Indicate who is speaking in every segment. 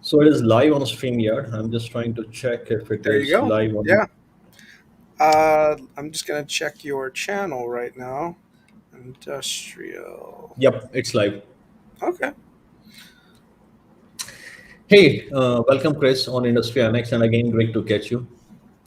Speaker 1: So it is live on StreamYard. I'm just trying to check if it
Speaker 2: There you
Speaker 1: is
Speaker 2: go.
Speaker 1: live on.
Speaker 2: Yeah. I'm just gonna check your channel right now. Industrial.
Speaker 1: Yep, it's live.
Speaker 2: Okay.
Speaker 1: Hey, welcome, Chris, on IndustriaNX, and again, great to catch you.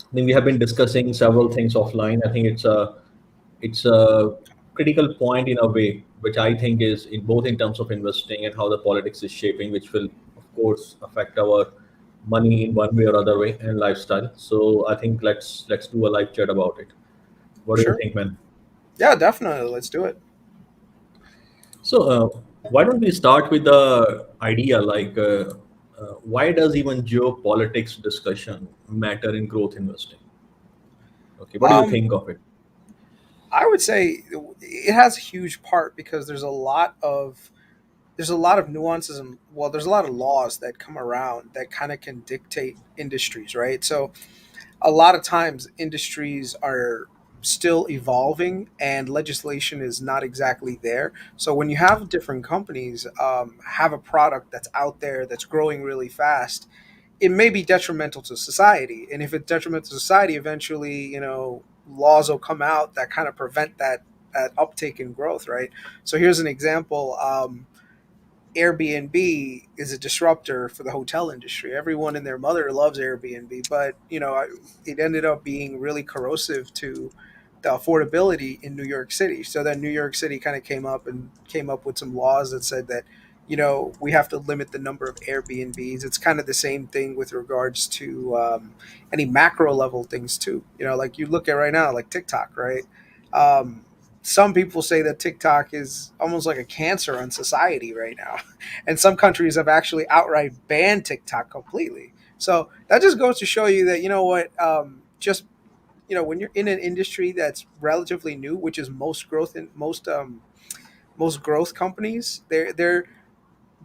Speaker 1: I think we have been discussing several things offline. I think it's a critical point in a way, which I think is in both in terms of investing and how the politics is shaping, which will of course affect our money in one way or other way and lifestyle. So I think let's do a live chat about it. What do you
Speaker 2: Sure.
Speaker 1: think, man?
Speaker 2: Yeah, definitely. Let's do it.
Speaker 1: So, why don't we start with the idea why does even geopolitics discussion matter in growth investing? Okay, what do you
Speaker 2: Um,
Speaker 1: think of it?
Speaker 2: I would say it has a huge part because there's a lot of nuances and there's a lot of laws that come around that kind of can dictate industries, right? So a lot of times industries are still evolving and legislation is not exactly there. So when you have different companies have a product that's out there that's growing really fast, it may be detrimental to society. And if it's detrimental to society, eventually, laws will come out that kind of prevent that uptake in growth, right? So here's an example. Airbnb is a disruptor for the hotel industry. Everyone and their mother loves Airbnb, but it ended up being really corrosive to the affordability in New York City. So then New York City kind of came up with some laws that said that we have to limit the number of Airbnbs. It's kind of the same thing with regards to any macro level things too. Like you look at right now, like TikTok, right? Um, some people say that TikTok is almost like a cancer on society right now. And some countries have actually outright banned TikTok completely. So that just goes to show you that, just, when you're in an industry that's relatively new, which is most growth companies, they're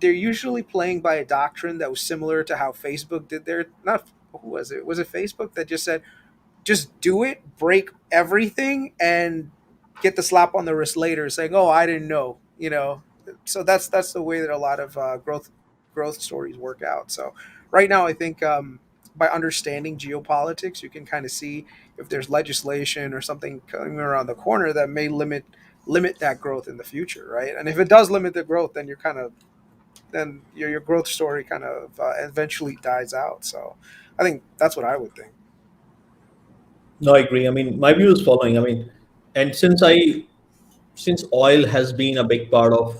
Speaker 2: usually playing by a doctrine that was similar to how Facebook did their, not, who was it? Was it Facebook that just said, just do it, break everything, and get the slap on the wrist later, saying, "Oh, I didn't know." So that's the way that a lot of growth stories work out. So right now, I think by understanding geopolitics, you can kind of see if there's legislation or something coming around the corner that may limit that growth in the future, right? And if it does limit the growth, then your growth story kind of eventually dies out. So I think that's what I would think.
Speaker 1: No, I agree. I mean, my view is following. I mean, and since oil has been a big part of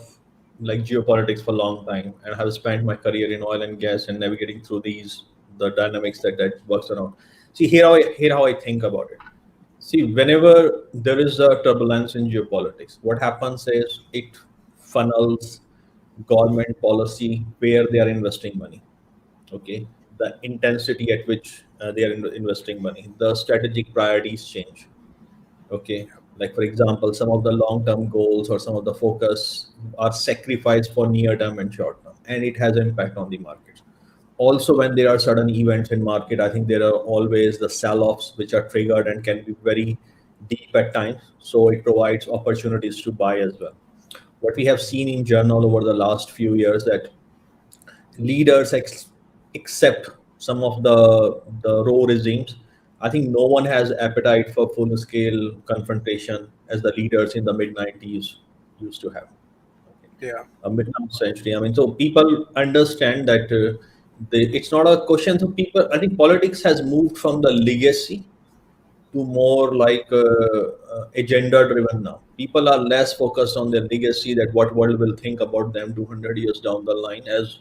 Speaker 1: like geopolitics for a long time, and I have spent my career in oil and gas and navigating through these the dynamics that works around. See here how I think about it. See, whenever there is a turbulence in geopolitics, what happens is it funnels government policy where they are investing money. Okay, the intensity at which they are investing money, the strategic priorities change. Okay, like for example, some of the long-term goals or some of the focus are sacrificed for near-term and short-term, and it has impact on the markets. Also, when there are sudden events in market, I think there are always the sell-offs which are triggered and can be very deep at times. So it provides opportunities to buy as well. What we have seen in journal over the last few years that leaders accept some of the raw regimes. I think no one has appetite for full scale confrontation as the leaders in the mid 90s used to have. Okay.
Speaker 2: Yeah.
Speaker 1: A mid century. I mean, so people understand that it's not a question. So people, I think politics has moved from the legacy to more like agenda driven now. People are less focused on their legacy, that what world will think about them 200 years down the line, as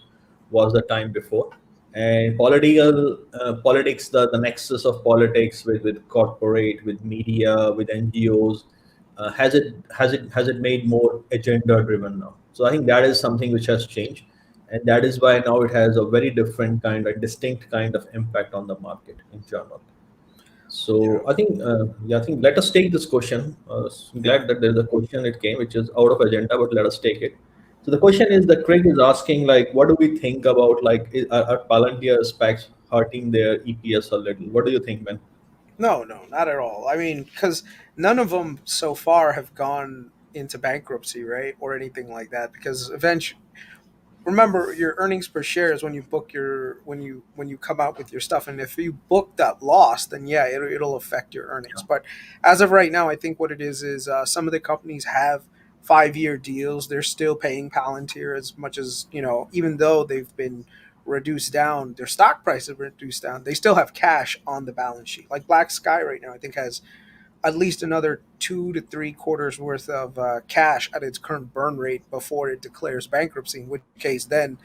Speaker 1: was the time before. And politics, the nexus of politics with corporate, with media, with NGOs, has it made more agenda driven now. So I think that is something which has changed, and that is why now it has a very different kind, a distinct kind of impact on the market in general.
Speaker 2: Yeah.
Speaker 1: So I think let us take this question. I'm
Speaker 2: Yeah.
Speaker 1: glad that there's a question it came, which is out of agenda, but let us take it. So the question is that Craig is asking, like, what do we think about are Palantir SPACs hurting their EPS a little? What do you think, man?
Speaker 2: No, no, not at all. I mean, because none of them so far have gone into bankruptcy, right, or anything like that. Because eventually, remember your earnings per share is when you book your when you come out with your stuff, and if you book that loss, then yeah, it'll affect your earnings. But as of right now, I think what it is some of the companies have 5-year deals. They're still paying Palantir as much as, even though they've been reduced down, their stock price is reduced down, they still have cash on the balance sheet. Like Black Sky right now, I think has at least another 2 to 3 quarters worth of cash at its current burn rate before it declares bankruptcy. In which case, then,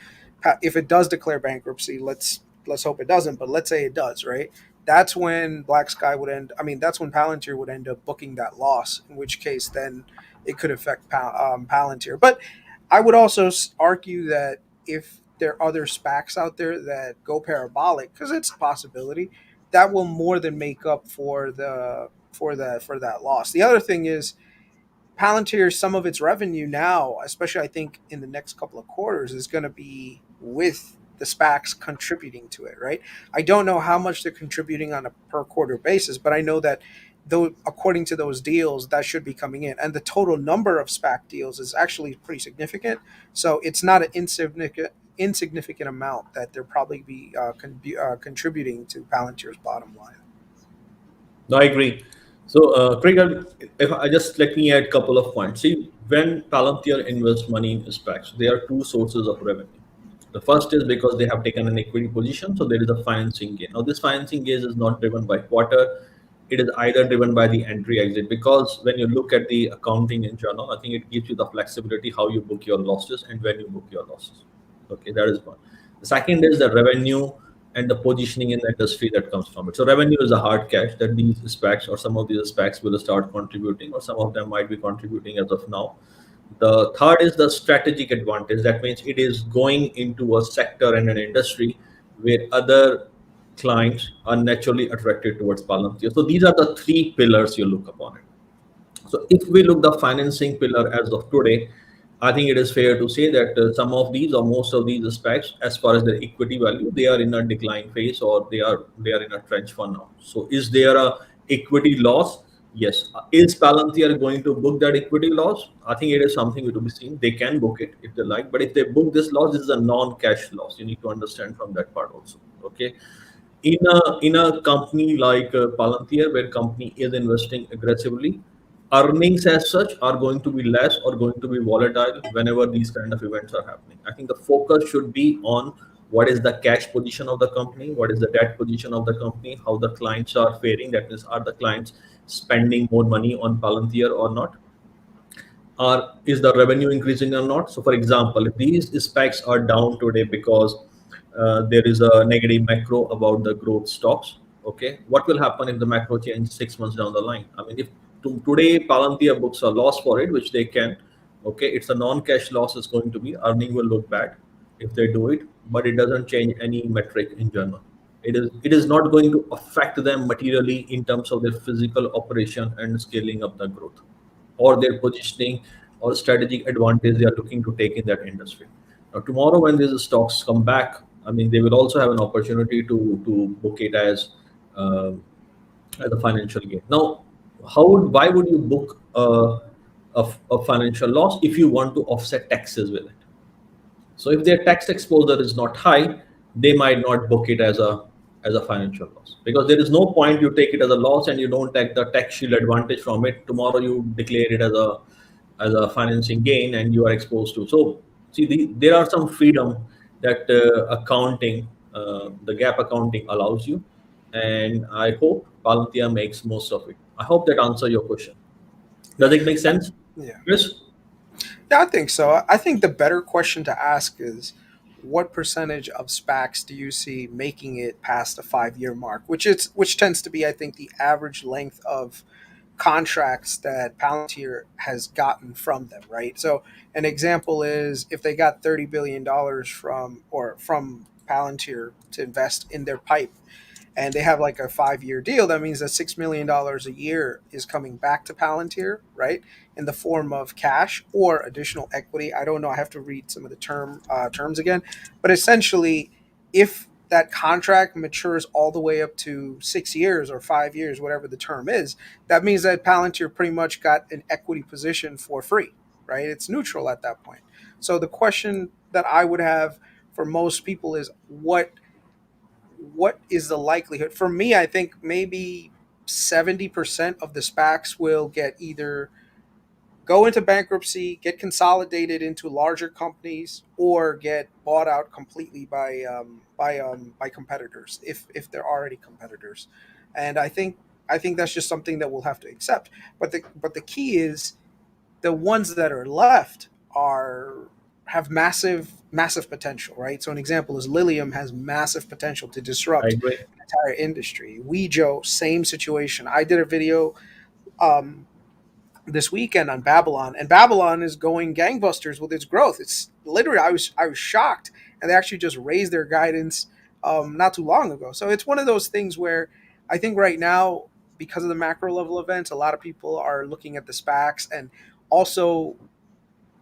Speaker 2: if it does declare bankruptcy, let's hope it doesn't, but let's say it does, right? That's when Black Sky would end. I mean, that's when Palantir would end up booking that loss. In which case, then it could affect Palantir. But I would also argue that if there are other SPACs out there that go parabolic, because it's a possibility, that will more than make up for that loss. The other thing is Palantir, some of its revenue now, especially I think in the next couple of quarters, is going to be with the SPACs contributing to it, right? I don't know how much they're contributing on a per quarter basis, but I know that though according to those deals, that should be coming in, and the total number of SPAC deals is actually pretty significant. So it's not an insignificant amount that they're probably be contributing to Palantir's bottom line.
Speaker 1: No, I agree. So, Craig, if I just let me add a couple of points. See, when Palantir invests money in SPACs, there are two sources of revenue. The first is because they have taken an equity position, so there is a financing gain. Now, this financing gain is not driven by quarter; it is either driven by the entry exit. Because when you look at the accounting in general, I think it gives you the flexibility how you book your losses and when you book your losses. Okay, that is one. The second is the revenue and the positioning in the industry that comes from it. So revenue is a hard cash that these specs or some of these specs will start contributing, or some of them might be contributing as of now. The third is the strategic advantage. That means it is going into a sector and an industry where other clients are naturally attracted towards Palantir. So these are the three pillars you look upon it. So if we look the financing pillar as of today, I think it is fair to say that some of these or most of these specs, as far as their equity value, they are in a decline phase or they are in a trench for now. So is there a equity loss? Yes. Is Palantir going to book that equity loss? I think it is something to be seen. They can book it if they like, but if they book this loss, this is a non-cash loss. You need to understand from that part also. Okay, in a company like Palantir, where company is investing aggressively, earnings as such are going to be less or going to be volatile whenever these kind of events are happening. I think the focus should be on what is the cash position of the company, what is the debt position of the company, how the clients are faring. That means, are the clients spending more money on Palantir or not? Or is the revenue increasing or not? So, for example, if these specs are down today because there is a negative macro about the growth stocks, okay, what will happen if the macro change 6 months down the line? I mean, if today Palantir books a loss for it, which they can, okay, it's a non-cash loss is going to be, earning will look bad if they do it, but it doesn't change any metric in general. It is not going to affect them materially in terms of their physical operation and scaling up the growth or their positioning or strategic advantage they are looking to take in that industry. Now, tomorrow when these stocks come back, I mean, they will also have an opportunity to book it uh, as a financial gain. Now, why would you book a financial loss if you want to offset taxes with it? So if their tax exposure is not high, they might not book it as a financial loss, because there is no point you take it as a loss and you don't take the tax shield advantage from it. Tomorrow you declare it as a financing gain and you are exposed to. So see, there are some freedom that the gap accounting allows you, and I hope Palantir makes most of it. I hope that answer your question. Does it make sense,
Speaker 2: Yeah.
Speaker 1: Chris?
Speaker 2: Yeah, I think so. I think the better question to ask is what percentage of SPACs do you see making it past the 5-year mark, which tends to be, I think, the average length of contracts that Palantir has gotten from them, right? So an example is if they got $30 billion from Palantir to invest in their pipe, and they have like a 5-year deal, that means that $6 million a year is coming back to Palantir, right, in the form of cash or additional equity. I don't know. I have to read some of the terms again, but essentially, if that contract matures all the way up to 6 years or 5 years, whatever the term is, that means that Palantir pretty much got an equity position for free, right? It's neutral at that point. So the question that I would have for most people is what is the likelihood? For me, I think maybe 70% of the SPACs will get either go into bankruptcy, get consolidated into larger companies, or get bought out completely by competitors if they're already competitors. And I think that's just something that we'll have to accept. But the key is the ones that are left are have massive potential, right? So an example is Lilium has massive potential to
Speaker 1: I
Speaker 2: disrupt
Speaker 1: agree.
Speaker 2: an entire industry. Wejo, same situation. I did a video um, this weekend on Babylon, and Babylon is going gangbusters with its growth. It's literally I was shocked, and they actually just raised their guidance not too long ago. So it's one of those things where I think right now, because of the macro level events, a lot of people are looking at the SPACs, and also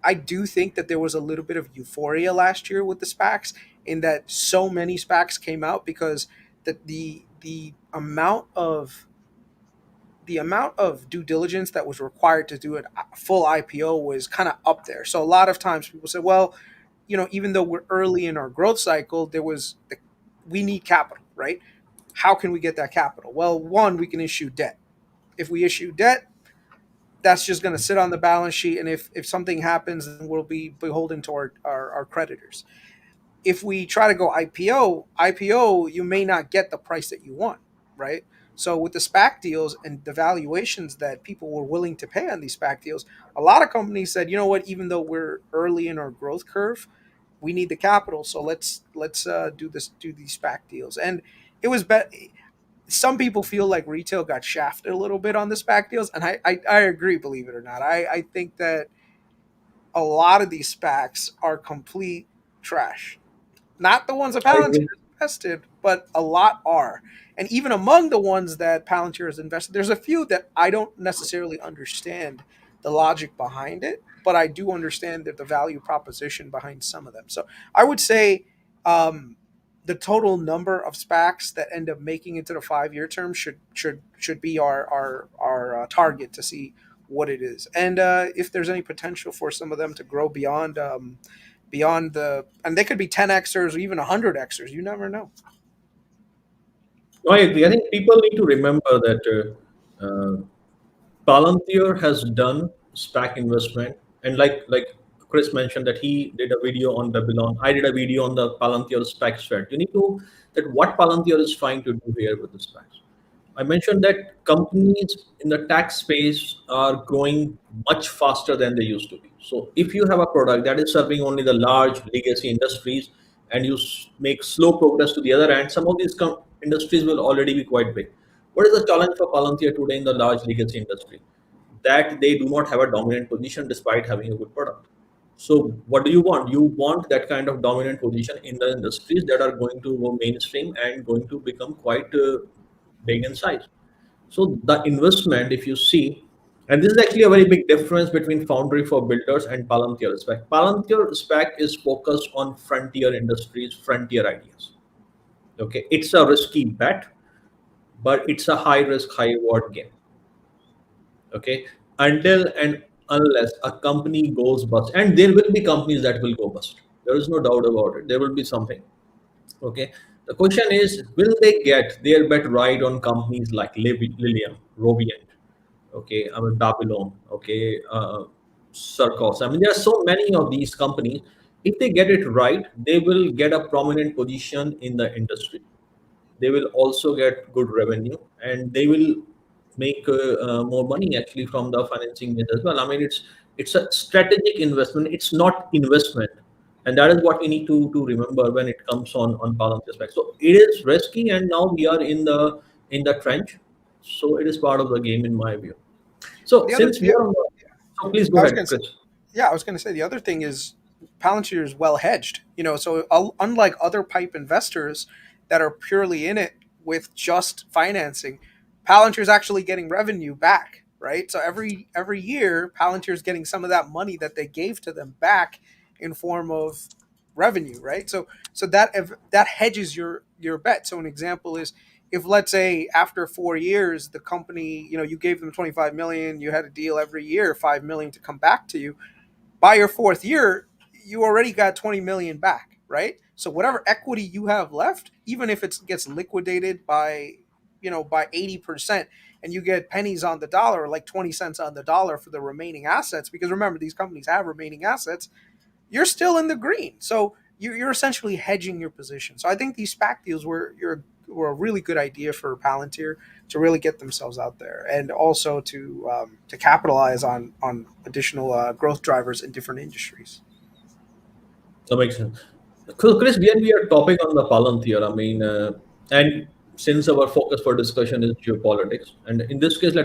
Speaker 2: I do think that there was a little bit of euphoria last year with the SPACs in that so many SPACs came out because the amount of due diligence that was required to do a full IPO was kind of up there. So a lot of times people said, well, even though we're early in our growth cycle, we need capital, right? How can we get that capital? Well, one, we can issue debt. If we issue debt, that's just going to sit on the balance sheet, and if something happens, then we'll be beholden to our creditors. If we try to go IPO, you may not get the price that you want, right? So with the SPAC deals and the valuations that people were willing to pay on these SPAC deals, a lot of companies said, you know what, even though we're early in our growth curve, we need the capital, so let's do these SPAC deals. And it was some people feel like retail got shafted a little bit on the SPAC deals, and I agree, believe it or not. I think that a lot of these SPACs are complete trash. Not the ones that
Speaker 1: I
Speaker 2: Palantir
Speaker 1: agree.
Speaker 2: has invested, but a lot are. And even among the ones that Palantir has invested, there's a few that I don't necessarily understand the logic behind it, but I do understand that the value proposition behind some of them. So I would say the total number of SPACs that end up making it to the 5 year term should be our target to see what it is, and if there's any potential for some of them to grow beyond and they could be 10xers or even 100xers. You never know.
Speaker 1: No, I agree. I think people need to remember that Palantir has done SPAC investment, and like Chris mentioned that he did a video on Babylon. I did a video on the Palantir SPAC strat. You need to that what Palantir is trying to do here with the SPACs. I mentioned that companies in the tax space are growing much faster than they used to be. So if you have a product that is serving only the large legacy industries and you make slow progress to the other end, some of these industries will already be quite big. What is the challenge for Palantir today in the large legacy industry? That they do not have a dominant position despite having a good product. So what do you want? You want that kind of dominant position in the industries that are going to go mainstream and going to become quite big in size. So the investment, if you see, and this is actually a very big difference between Foundry for Builders and Palantir SPAC. Palantir SPAC is focused on frontier industries, frontier ideas. Okay, it's a risky bet, but it's a high risk, high reward game. Okay, until and unless a company goes bust, and there will be companies that will go bust. There is no doubt about it. There will be something. Okay. The question is, will they get their bet right on companies like Lilium, Roviant, okay, I mean Babylon, okay, Circos. I mean, there are so many of these companies. If they get it right, they will get a prominent position in the industry. They will also get good revenue, and they will make more money actually from the financing means as well. I mean, it's a strategic investment. It's not investment, and that is what we need to remember when it comes on Palantir Spec. So it is risky, and now we are in the trench. So it is part of the game in my view. So
Speaker 2: The other,
Speaker 1: since we are on the, so please go
Speaker 2: I was
Speaker 1: ahead,
Speaker 2: going to say,
Speaker 1: Chris.
Speaker 2: yeah, I was going to say the other thing is Palantir is well hedged. So unlike other pipe investors that are purely in it with just financing, Palantir is actually getting revenue back, right? So every year, Palantir is getting some of that money that they gave to them back in form of revenue, right? So that hedges your bet. So an example is if, let's say, after 4 years the company, you gave them 25 million, you had a deal every year, 5 million to come back to you. By your fourth year, you already got 20 million back, right? So whatever equity you have left, even if it gets liquidated by, by 80%, and you get pennies on the dollar, like 20 cents on the dollar for the remaining assets, because remember, these companies have remaining assets, you're still in the green. So you're essentially hedging your position. So I think these SPAC deals were a really good idea for Palantir to really get themselves out there, and also to capitalize on additional growth drivers in different industries.
Speaker 1: That makes sense. So, Chris, we are topic on the Palantir. I mean, and since our focus for discussion is geopolitics, and in this case, I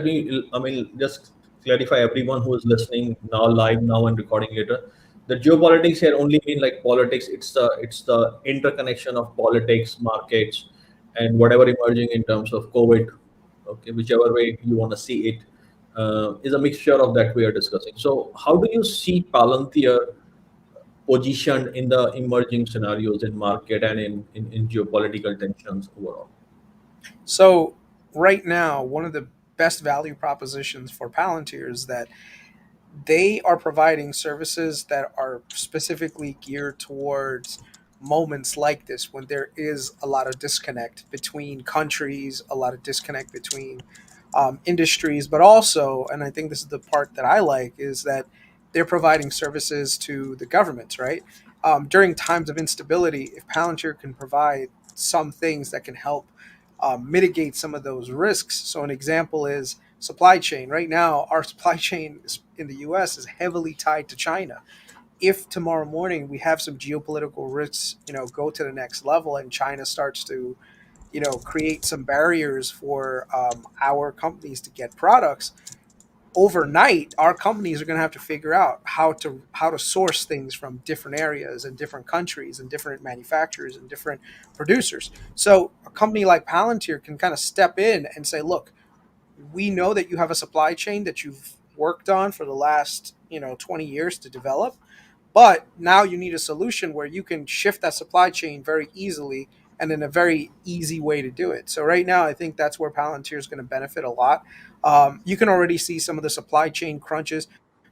Speaker 1: mean, just clarify everyone who is listening now, live now, and recording later. The geopolitics here only mean like politics. It's the interconnection of politics, markets, and whatever emerging in terms of COVID. Okay, whichever way you want to see it, is a mixture of that we are discussing. So, how do you see Palantir positioned in the emerging scenarios in market and in geopolitical tensions overall?
Speaker 2: So right now, one of the best value propositions for Palantir is that they are providing services that are specifically geared towards moments like this, when there is a lot of disconnect between countries, a lot of disconnect between industries, but also, and I think this is the part that I like, is that they're providing services to the governments, right? During times of instability, if Palantir can provide some things that can help mitigate some of those risks. So, an example is supply chain. Right now, our supply chain in the US is heavily tied to China. If tomorrow morning we have some geopolitical risks, go to the next level, and China starts to, create some barriers for our companies to get products, overnight our companies are going to have to figure out how to source things from different areas and different countries and different manufacturers and different producers. So a company like Palantir can kind of step in and say, look, we know that you have a supply chain that you've worked on for the last 20 years to develop, but now you need a solution where you can shift that supply chain very easily and in a very easy way to do it. So right now, I think that's where Palantir is going to benefit a lot. You can already see some of the supply chain crunches,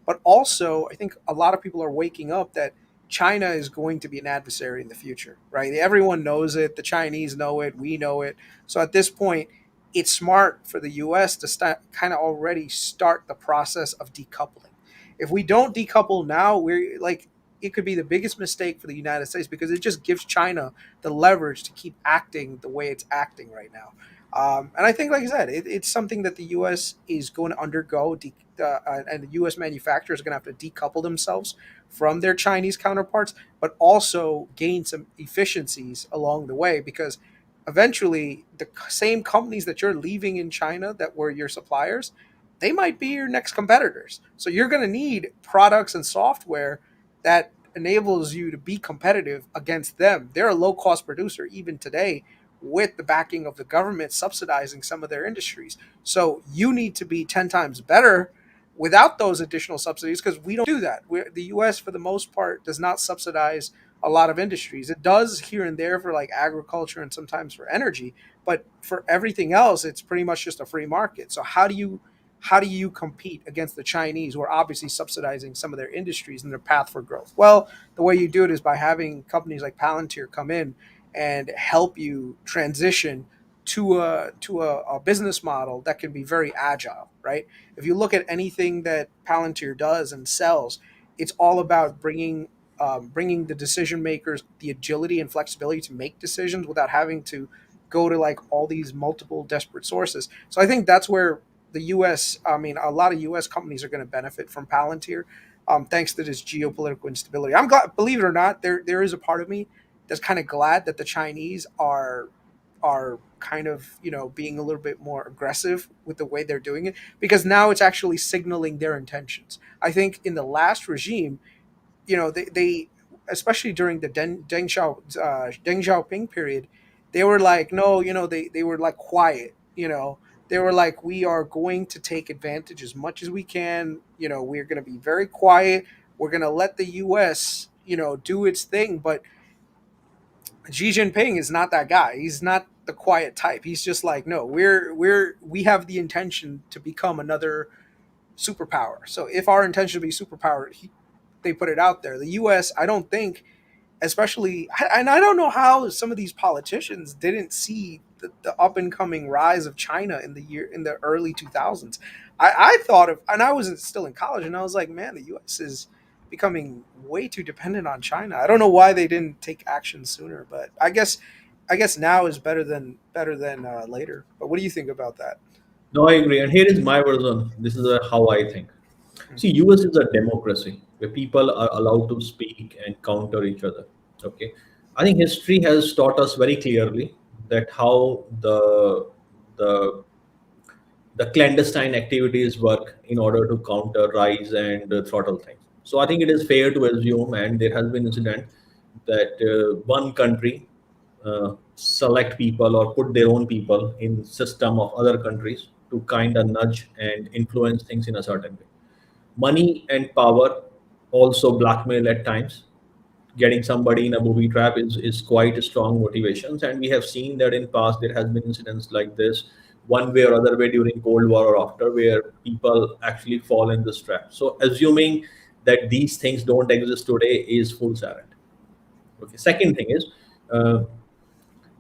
Speaker 2: but also I think a lot of people are waking up that China is going to be an adversary in the future, right? Everyone knows it. The Chinese know it. We know it. So at this point, it's smart for the U.S. to kind of already start the process of decoupling. If we don't decouple now, we're like, it could be the biggest mistake for the United States, because it just gives China the leverage to keep acting the way it's acting right now. And I think, like I said, it's something that the U.S. is going to undergo, and the U.S. manufacturers are going to have to decouple themselves from their Chinese counterparts, but also gain some efficiencies along the way, because eventually the same companies that you're leaving in China that were your suppliers, they might be your next competitors. So you're going to need products and software that enables you to be competitive against them. They're a low cost producer even today, with the backing of the government subsidizing some of their industries. So you need to be 10 times better without those additional subsidies, because we don't do that. The US, for the most part, does not subsidize a lot of industries. It does here and there for like agriculture and sometimes for energy, but for everything else, it's pretty much just a free market. So how do you compete against the Chinese, who are obviously subsidizing some of their industries and their path for growth? Well, the way you do it is by having companies like Palantir come in and help you transition to a business model that can be very agile, right? If you look at anything that Palantir does and sells, it's all about bringing the decision makers the agility and flexibility to make decisions without having to go to like all these multiple desperate sources. So I think that's where the U.S. I mean, a lot of U.S. companies are going to benefit from Palantir, thanks to this geopolitical instability. I'm glad, believe it or not, there is a part of me that's kind of glad that the Chinese are kind of being a little bit more aggressive with the way they're doing it, because now it's actually signaling their intentions. I think in the last regime, they especially during the Deng Xiaoping period, they were like, no, they were like quiet, they were like, we are going to take advantage as much as we can, we're going to be very quiet, we're going to let the US do its thing. But Xi Jinping is not that guy. He's not the quiet type. He's just like, no, we have the intention to become another superpower. So if our intention to be superpower, they put it out there. The U.S. I don't think, especially, and I don't know how some of these politicians didn't see the up and coming rise of China in the early 2000s. I thought of, and I was still in college, and I was like, man, the U.S. is becoming way too dependent on China. I don't know why they didn't take action sooner, but I guess now is better than later. But what do you think about that?
Speaker 1: No, I agree. And here is my version. This is how I think. See, US is a democracy where people are allowed to speak and counter each other. Okay, I think history has taught us very clearly that how the the clandestine activities work in order to counter rise and throttle things. So I think it is fair to assume, and there has been incident that one country select people or put their own people in system of other countries to kind of nudge and influence things in a certain way. Money and power also blackmail at times. Getting somebody in a booby trap is quite a strong motivations, and we have seen that in past there has been incidents like this one way or other way during Cold War or after, where people actually fall in this trap. So assuming that these things don't exist today is full errand. Okay, second thing is, uh,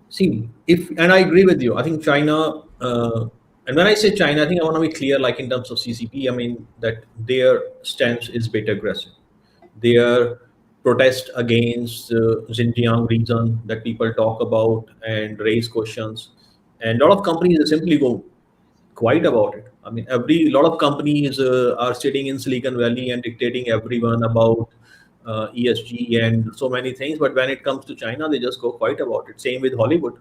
Speaker 1: see, if and I agree with you. I think China, and when I say China, I think I want to be clear. Like in terms of CCP, I mean that their stance is bit aggressive. Their protest against Xinjiang region that people talk about and raise questions, and a lot of companies simply go quiet about it. I mean, every lot of companies are sitting in Silicon Valley and dictating everyone about ESG and so many things. But when it comes to China, they just go quiet about it. Same with Hollywood.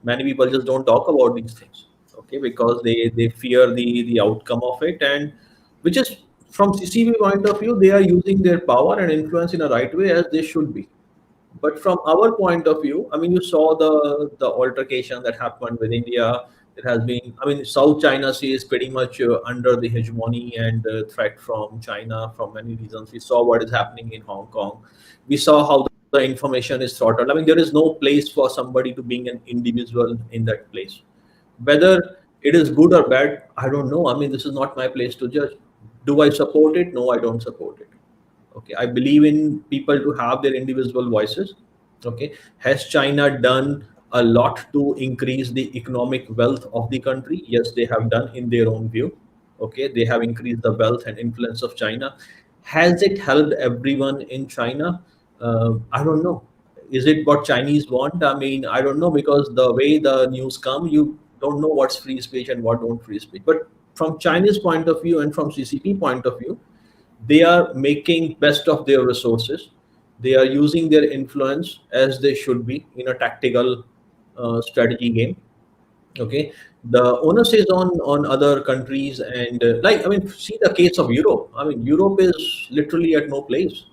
Speaker 1: Many people just don't talk about these things, okay, because they fear the outcome of it, and which is from CCP point of view, they are using their power and influence in a right way as they should be. But from our point of view, I mean, you saw the altercation that happened with India. There has been, I mean, South China Sea is pretty much under the hegemony and threat from China from many reasons. We saw what is happening in Hong Kong. We saw how the information is throttled. I mean, there is no place for somebody to being an individual in that place. Whether it is good or bad, I don't know. I mean, this is not my place to judge. Do I support it? No, I don't support it. Okay, I believe in people to have their individual voices. Okay, has China done a lot to increase the economic wealth of the country? Yes, they have done in their own view. Okay, they have increased the wealth and influence of China. Has it helped everyone in China? I don't know. Is it what Chinese want? I mean, I don't know, because the way the news come, you don't know what's free speech and what don't free speech. But from Chinese point of view and from CCP point of view, they are making best of their resources. They are using their influence as they should be in a tactical strategy game. Okay, the onus is on other countries, and like, I mean, see the case of Europe. I mean, Europe is literally at no place.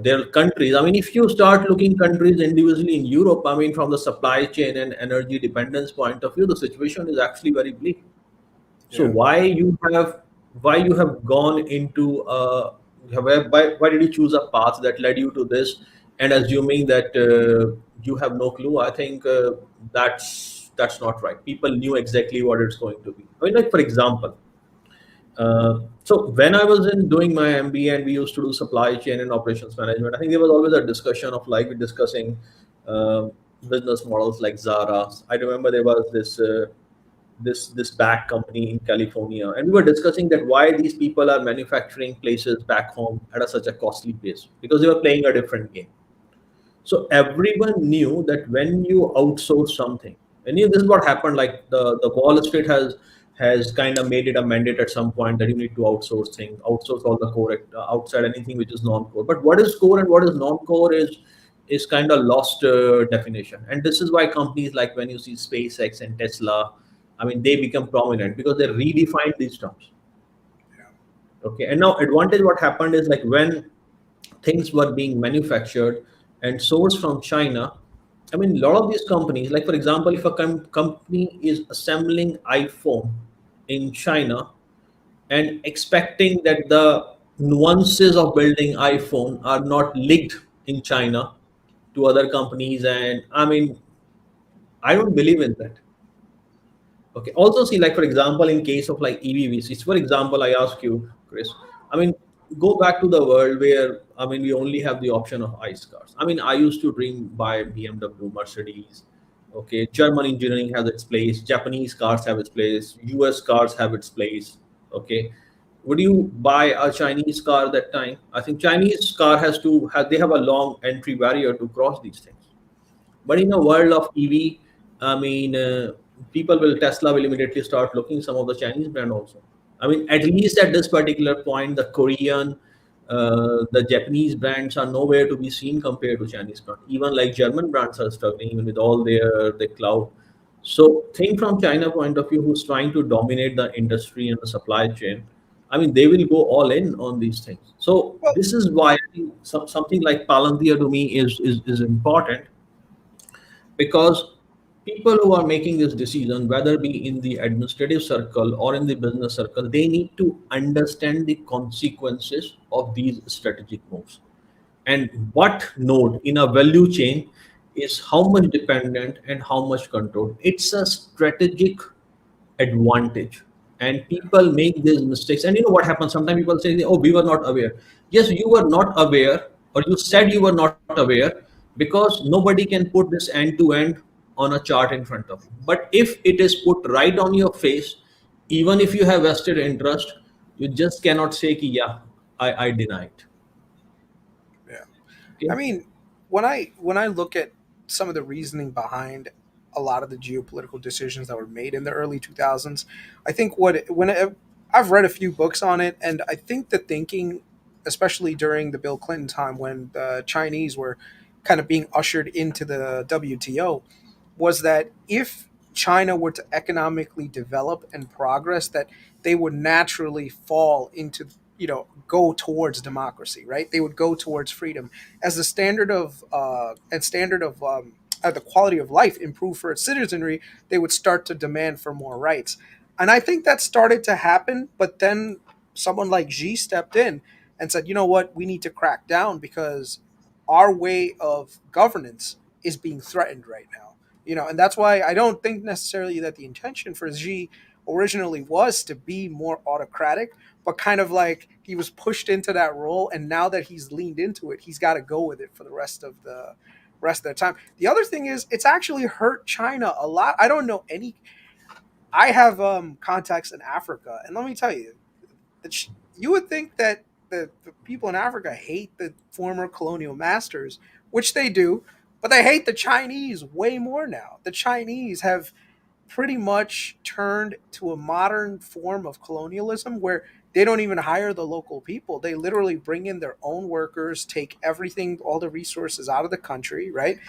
Speaker 1: Their countries, I mean, if you start looking countries individually in Europe, I mean, from the supply chain and energy dependence point of view, the situation is actually very bleak. So
Speaker 2: Yeah.
Speaker 1: why you have gone into why did you choose a path that led you to this, and assuming that you have no clue? I think that's not right. People knew exactly what it's going to be. I mean, like for example, so when I was in doing my MBA and we used to do supply chain and operations management, I think there was always a discussion of like we're discussing business models like Zara. I remember there was this back company in California, and we were discussing that why these people are manufacturing places back home at such a costly pace, because they were playing a different game. So everyone knew that when you outsource something, and this is what happened. Like the Wall Street has kind of made it a mandate at some point that you need to outsource things, outsource all the core outside anything which is non-core. But what is core and what is non-core is kind of lost definition. And this is why companies like when you see SpaceX and Tesla, I mean, they become prominent because they redefine these terms. Okay, and now advantage what happened is like when things were being manufactured and sourced from China. I mean, a lot of these companies, like for example, if a company is assembling iPhone in China and expecting that the nuances of building iPhone are not leaked in China to other companies, and I mean, I don't believe in that. Okay. Also, see, like for example, in case of like EV, for example, I ask you, Chris. I mean, go back to the world where, I mean, we only have the option of ICE cars. I mean, I used to dream by BMW, Mercedes. Okay, German engineering has its place. Japanese cars have its place. US cars have its place. Okay, would you buy a Chinese car that time? I think Chinese car has to have, they have a long entry barrier to cross these things. But in a world of EV, I mean, people will Tesla will immediately start looking some of the Chinese brand also. I mean, at least at this particular point, the Korean, the Japanese brands are nowhere to be seen compared to Chinese brand. Even like German brands are struggling, even with all their cloud. So, think from China point of view, who's trying to dominate the industry and the supply chain. I mean, they will go all in on these things. So,
Speaker 2: Well,
Speaker 1: this is why I think something like Palantir to me is important, because people who are making this decision, whether be in the administrative circle or in the business circle, they need to understand the consequences of these strategic moves, and what node in a value chain is how much dependent and how much control. It's a strategic advantage, and people make these mistakes. And you know what happens, sometimes people say, oh, we were not aware. Yes, you were not aware, or you said you were not aware, because nobody can put this end to end on a chart in front of you. But if it is put right on your face, even if you have vested interest, you just cannot say ki, yeah, I deny it.
Speaker 2: yeah. I
Speaker 1: Okay.
Speaker 2: mean, when I look at some of the reasoning behind a lot of the geopolitical decisions that were made in the early 2000s, I think I've read a few books on it, and I think the thinking, especially during the Bill Clinton time when the Chinese were kind of being ushered into the WTO, was that if China were to economically develop and progress, that they would naturally fall into, go towards democracy, right? They would go towards freedom as the standard of the quality of life improved for its citizenry. They would start to demand for more rights, and I think that started to happen. But then someone like Xi stepped in and said, "You know what? We need to crack down because our way of governance is being threatened right now." And that's why I don't think necessarily that the intention for Xi originally was to be more autocratic, but kind of like he was pushed into that role, and now that he's leaned into it, he's got to go with it for the rest of the time. The other thing is, it's actually hurt China a lot. I don't know any. I have contacts in Africa, and let me tell you, you would think that the people in Africa hate the former colonial masters, which they do, but they hate the Chinese way more now. The Chinese have pretty much turned to a modern form of colonialism where they don't even hire the local people. They literally bring in their own workers, take everything, all the resources out of the country, right?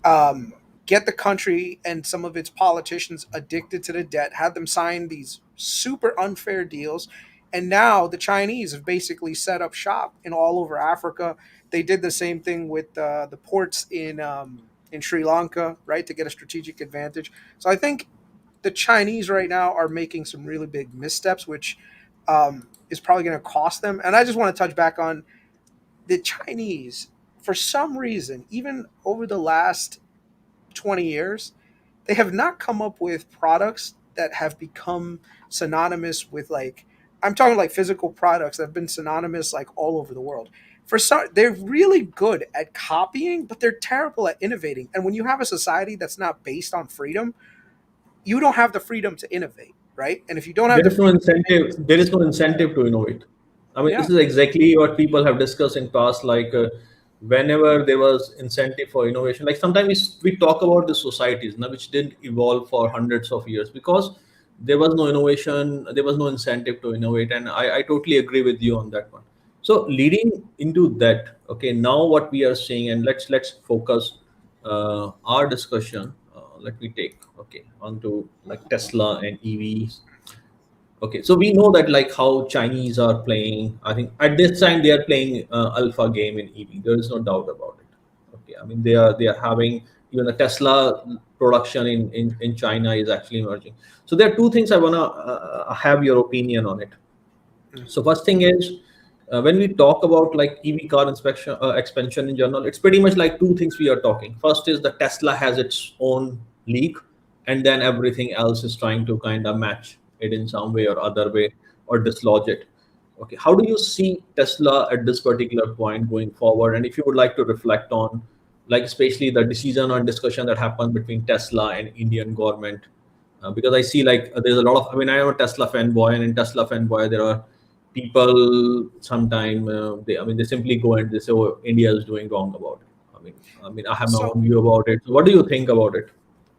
Speaker 2: um, get the country and some of its politicians addicted to the debt, have them sign these super unfair deals. And now the Chinese have basically set up shop in all over Africa. They did the same thing with the ports in Sri Lanka, right, to get a strategic advantage. So I think the Chinese right now are making some really big missteps, which is probably going to cost them. And I just want to touch back on the Chinese. For some reason, even over the last 20 years, they have not come up with products that have become synonymous with, like, I'm talking like physical products that have been synonymous like all over the world. For some, they're really good at copying, but they're terrible at innovating. And when you have a society that's not based on freedom, you don't have the freedom to innovate, right? And if you don't have
Speaker 1: There
Speaker 2: the
Speaker 1: is no
Speaker 2: freedom to
Speaker 1: incentive. There is no incentive to innovate. I mean,
Speaker 2: yeah,
Speaker 1: this is exactly what people have discussed in past. Like, whenever there was incentive for innovation, like sometimes we talk about the societies now which didn't evolve for hundreds of years because there was no innovation, there was no incentive to innovate, and I totally agree with you on that one. So leading into that, okay, now what we are seeing, and let's focus our discussion. Let me take okay onto like Tesla and EVs. Okay, so we know that like how Chinese are playing. I think at this time they are playing alpha game in EV. There is no doubt about it. Okay, I mean they are having even the Tesla production in China is actually emerging. So there are two things I wanna have your opinion on it.
Speaker 2: mm,
Speaker 1: So first thing is, when we talk about like EV car inspection expansion in general, it's pretty much like two things we are talking. First is the Tesla has its own league, and then everything else is trying to kind of match it in some way or other way or dislodge it. Okay, how do you see Tesla at this particular point going forward? And if you would like to reflect on, like especially the decision or discussion that happened between Tesla and Indian government, because I see like there's a lot of. I mean, I am a Tesla fanboy, and in Tesla fanboy there are people sometime they. I mean, they simply go and they say, "Oh, India is doing wrong about it." I have my
Speaker 2: So
Speaker 1: own view about it. So what do you think about it?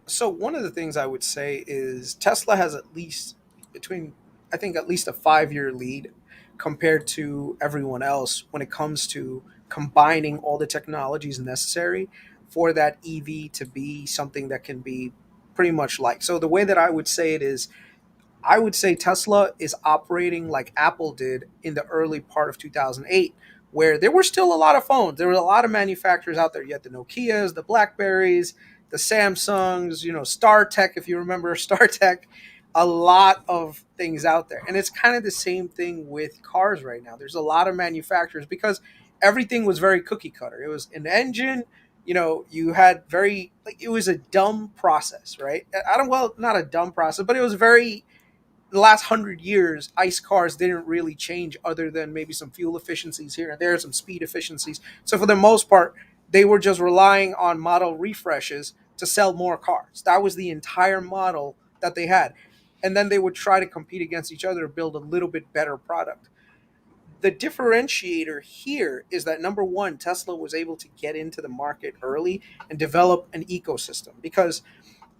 Speaker 2: so one of the things I would say is Tesla has at least between I think at least a 5 year lead compared to everyone else when it comes to combining all the technologies necessary for that EV to be something that can be pretty much like. So the way that I would say it is I would say Tesla is operating like Apple did in the early part of 2008, where there were still a lot of phones. There were a lot of manufacturers out there. You had the Nokias, the Blackberries, the Samsungs, StarTech, if you remember StarTech, a lot of things out there. And it's kind of the same thing with cars right now. There's a lot of manufacturers because everything was very cookie cutter. It was an engine, you had very, like, it was a dumb process, right? I don't, well, not a dumb process, but it was very the last 100 years, ICE cars didn't really change other than maybe some fuel efficiencies here and there, some speed efficiencies. So for the most part, they were just relying on model refreshes to sell more cars. That was the entire model that they had. And then they would try to compete against each other to build a little bit better product. The differentiator here is that number one, Tesla was able to get into the market early and develop an ecosystem because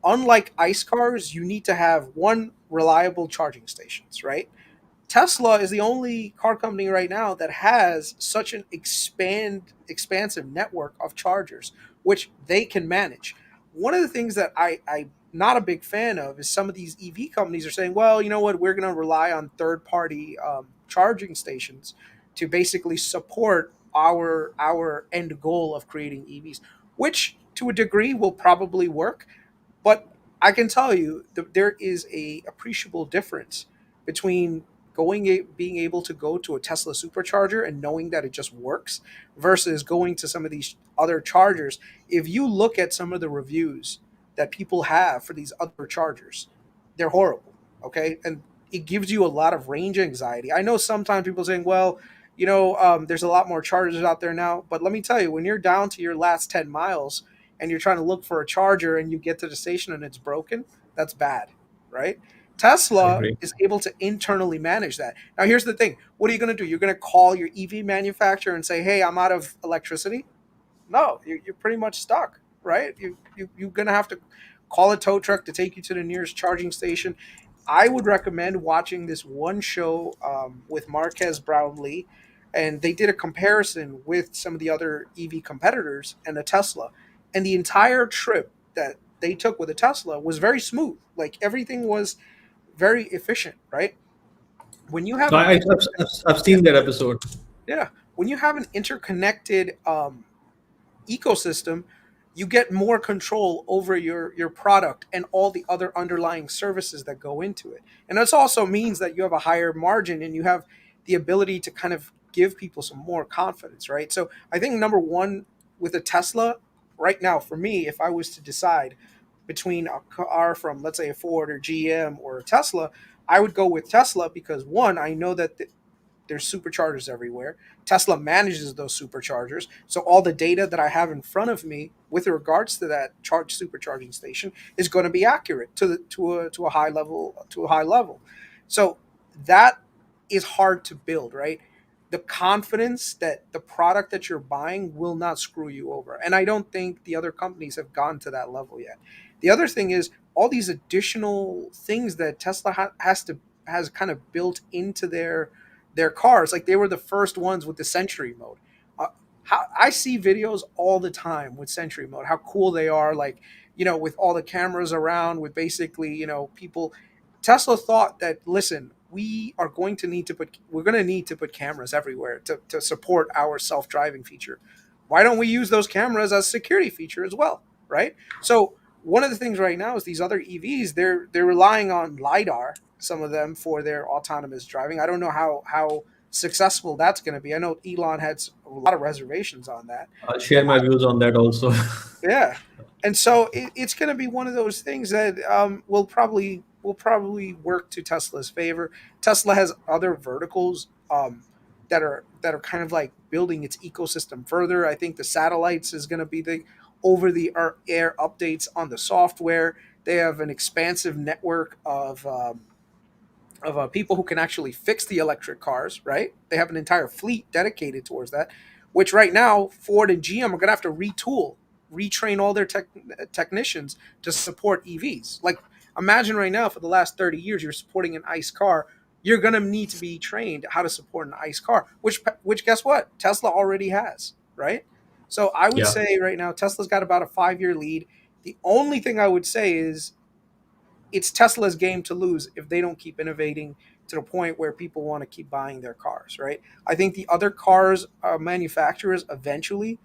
Speaker 2: unlike ICE cars, you need to have one reliable charging stations, right? Tesla is the only car company right now that has such an expansive network of chargers, which they can manage. One of the things that I'm not a big fan of is some of these EV companies are saying, well, you know what, we're going to rely on third party charging stations to basically support our end goal of creating EVs, which to a degree will probably work, but I can tell you that there is a appreciable difference between being able to go to a Tesla supercharger and knowing that it just works versus going to some of these other chargers. If you look at some of the reviews that people have for these other chargers, they're horrible. Okay, and it gives you a lot of range anxiety. I know sometimes people saying, well, there's a lot more chargers out there now, but let me tell you, when you're down to your last 10 miles and you're trying to look for a charger and you get to the station and it's broken, that's bad, right?
Speaker 1: I
Speaker 2: Tesla
Speaker 1: agree.
Speaker 2: is able to internally manage that. Now, here's the thing: what are you going to do? You're going to call your EV manufacturer and say, "Hey, I'm out of electricity." No, you're pretty much stuck, right? You're going to have to call a tow truck to take you to the nearest charging station. I would recommend watching this one show with Marquez Brownlee, and they did a comparison with some of the other EV competitors and a Tesla, and the entire trip that they took with a Tesla was very smooth. Like everything was very efficient, right? When you have
Speaker 1: No,
Speaker 2: an
Speaker 1: I've
Speaker 2: yeah,
Speaker 1: seen that episode.
Speaker 2: yeah, when you have an interconnected ecosystem, you get more control over your product and all the other underlying services that go into it. And this also means that you have a higher margin and you have the ability to kind of give people some more confidence, right? So I think number one with a Tesla right now, for me, if I was to decide between a car from, let's say, a Ford or GM or a Tesla, I would go with Tesla because one, I know that there's superchargers everywhere. Tesla manages those superchargers. So all the data that I have in front of me with regards to that charge supercharging station is going to be accurate to a high level. So that is hard to build, right? The confidence that the product that you're buying will not screw you over. And I don't think the other companies have gone to that level yet. The other thing is all these additional things that Tesla has kind of built into their cars. Like they were the first ones with the Century mode. Uh, I see videos all the time with Century mode. How cool they are! Like with all the cameras around, with basically people. Tesla thought that listen, we're going to need to put cameras everywhere to support our self-driving feature. Why don't we use those cameras as security feature as well, right? So one of the things right now is these other EVs they're relying on lidar, some of them, for their autonomous driving. I don't know how successful that's going to be. I know Elon had a lot of reservations on that.
Speaker 1: I'll share my views on that also.
Speaker 2: Yeah, and so it's going to be one of those things that will probably work to Tesla's favor. Tesla has other verticals um, that are kind of like building its ecosystem further. I think the satellites is going to be the over the air updates on the software. They have an expansive network of people who can actually fix the electric cars, right? They have an entire fleet dedicated towards that, which right now Ford and GM are going to have to retool, retrain all their technicians to support EVs. Like, imagine right now for the last 30 years, you're supporting an ICE car. You're going to need to be trained how to support an ICE car, which guess what? Tesla already has, right? So I would
Speaker 1: Yeah.
Speaker 2: say right now, Tesla's got about a 5 year lead. The only thing I would say is it's Tesla's game to lose if they don't keep innovating to the point where people want to keep buying their cars, right? I think the other cars manufacturers eventually,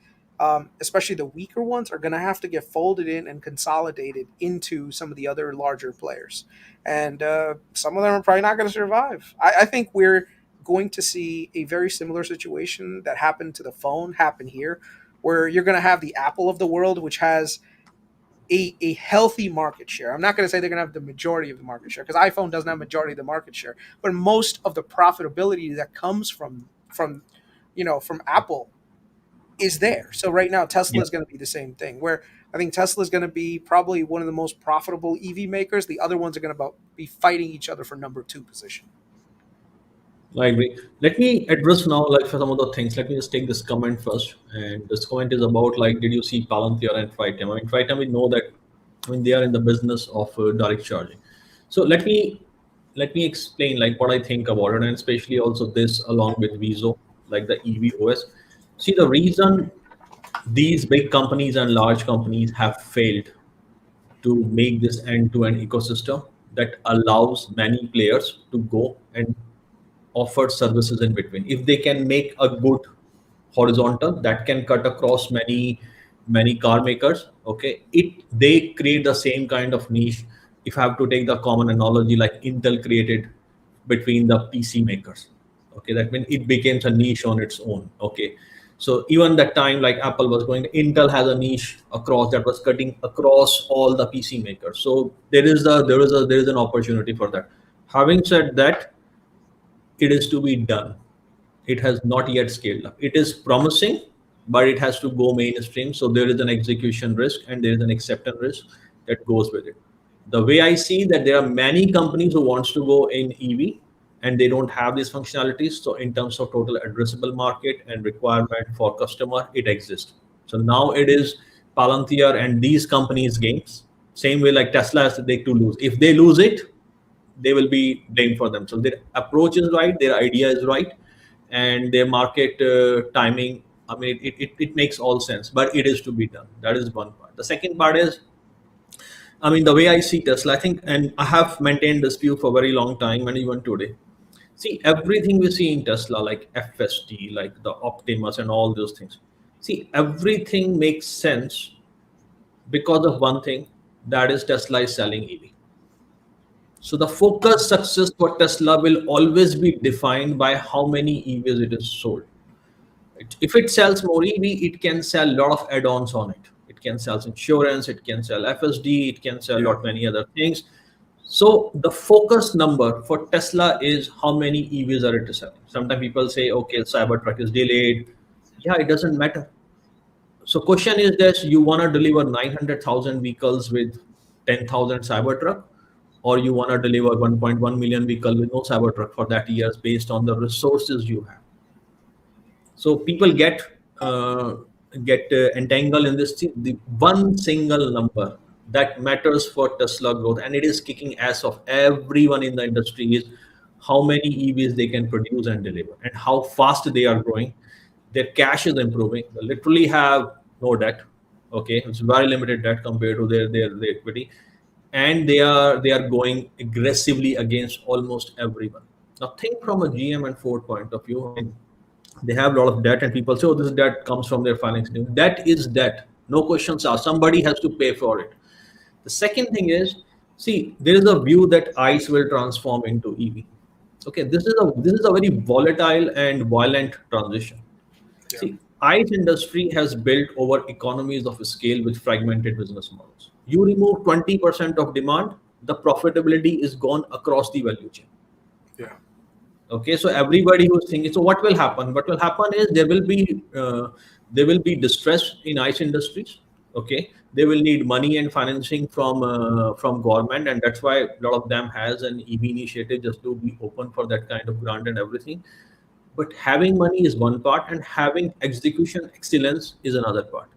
Speaker 2: especially the weaker ones, are going to have to get folded in and consolidated into some of the other larger players. And some of them are probably not going to survive. I think we're going to see a very similar situation that happened to the phone happen here, where you're going to have the Apple of the world, which has a healthy market share. I'm not going to say they're going to have the majority of the market share because iPhone doesn't have majority of the market share, but most of the profitability that comes from Apple is there. So right now Tesla
Speaker 1: Yeah.
Speaker 2: is going to be the same thing where I think Tesla is going to be probably one of the most profitable EV makers. The other ones are going to be fighting each other for number 2 position.
Speaker 1: I agree. Let me address now, like for some of the things. Let me just take this comment first. And this comment is about like, did you see Palantir and Tritem? I mean, Tritem, we know that. I mean, they are in the business of direct charging. So let me explain like what I think about it, and especially also this along with Viso, like the EV OS. See, the reason these big companies and large companies have failed to make this end-to-end ecosystem that allows many players to go and offer services in between. If they can make a good horizontal that can cut across many car makers, okay, it they create the same kind of niche. If I have to take the common analogy, like Intel created between the PC makers, okay, that means it becomes a niche on its own, okay. So even that time, like Apple was going, Intel has a niche across that was cutting across all the PC makers. So there is an opportunity for that. Having said that, it is to be done. It has not yet scaled up. It is promising, but it has to go mainstream. So there is an execution risk and there is an acceptance risk that goes with it. The way I see that, there are many companies who wants to go in EV and they don't have these functionalities. So in terms of total addressable market and requirement for customer, it exists. So now it is Palantir and these companies' games. Same way like Tesla has to take to lose. If they lose it, they will be blamed for themselves. Their approach is right, their idea is right, and their market timing. I mean, it makes all sense, but it is to be done. That is one part. The second part is, I mean, the way I see Tesla, I think, and I have maintained this view for a very long time, and even today. See, everything we see in Tesla, like FSD, like the Optimus, and all those things. See, everything makes sense because of one thing, that is Tesla is selling EV. So the focus success for Tesla will always be defined by how many EVs it is sold. Right? If it sells more EV, it can sell a lot of add-ons on it. It can sell insurance, it can sell FSD, it can sell a
Speaker 2: Yeah.
Speaker 1: lot many other things. So the focus number for Tesla is how many EVs are it selling. Sometimes people say, okay, Cybertruck is delayed. Yeah, it doesn't matter. So question is this: you want to deliver 900,000 vehicles with 10,000 Cybertruck, or you want to deliver 1.1 million vehicle with no Cybertruck for that years based on the resources you have. So people get entangled in this thing. The one single number that matters for Tesla growth, and it is kicking ass of everyone in the industry, is how many EVs they can produce and deliver, and how fast they are growing. Their cash is improving. They literally have no debt. Okay, it's very limited debt compared to their equity, and they are going aggressively against almost everyone. Now think from a GM and Ford point of view. I mean, they have a lot of debt, and people say, oh, this debt comes from their financing. Debt is debt, no questions asked. Somebody has to pay for it. The second thing is, see, there is a view that ICE will transform into EV. Okay, this is a very volatile and violent transition.
Speaker 2: Yeah.
Speaker 1: See, ICE industry has built over economies of scale with fragmented business models. You remove 20% of demand, the profitability is gone across the value chain.
Speaker 2: Yeah.
Speaker 1: Okay, so everybody who's thinking, so what will happen? What will happen is there will be distress in ICE industries. Okay, they will need money and financing from government, and that's why a lot of them has an EV initiative just to be open for that kind of grant and everything. But having money is one part, and having execution excellence is another part,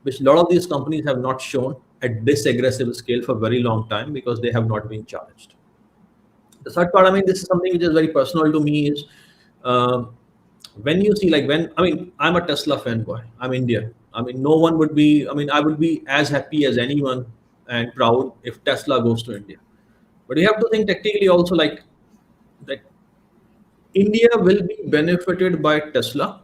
Speaker 1: which a lot of these companies have not shown at this aggressive scale for a very long time because they have not been challenged. The third part, I mean, this is something which is very personal to me, is um, when you see, like, when, I mean, I'm a Tesla fanboy. I'm Indian. I mean, no one would be. I mean, I would be as happy as anyone and proud if Tesla goes to India. But you have to think tactically also, like that India will be benefited by Tesla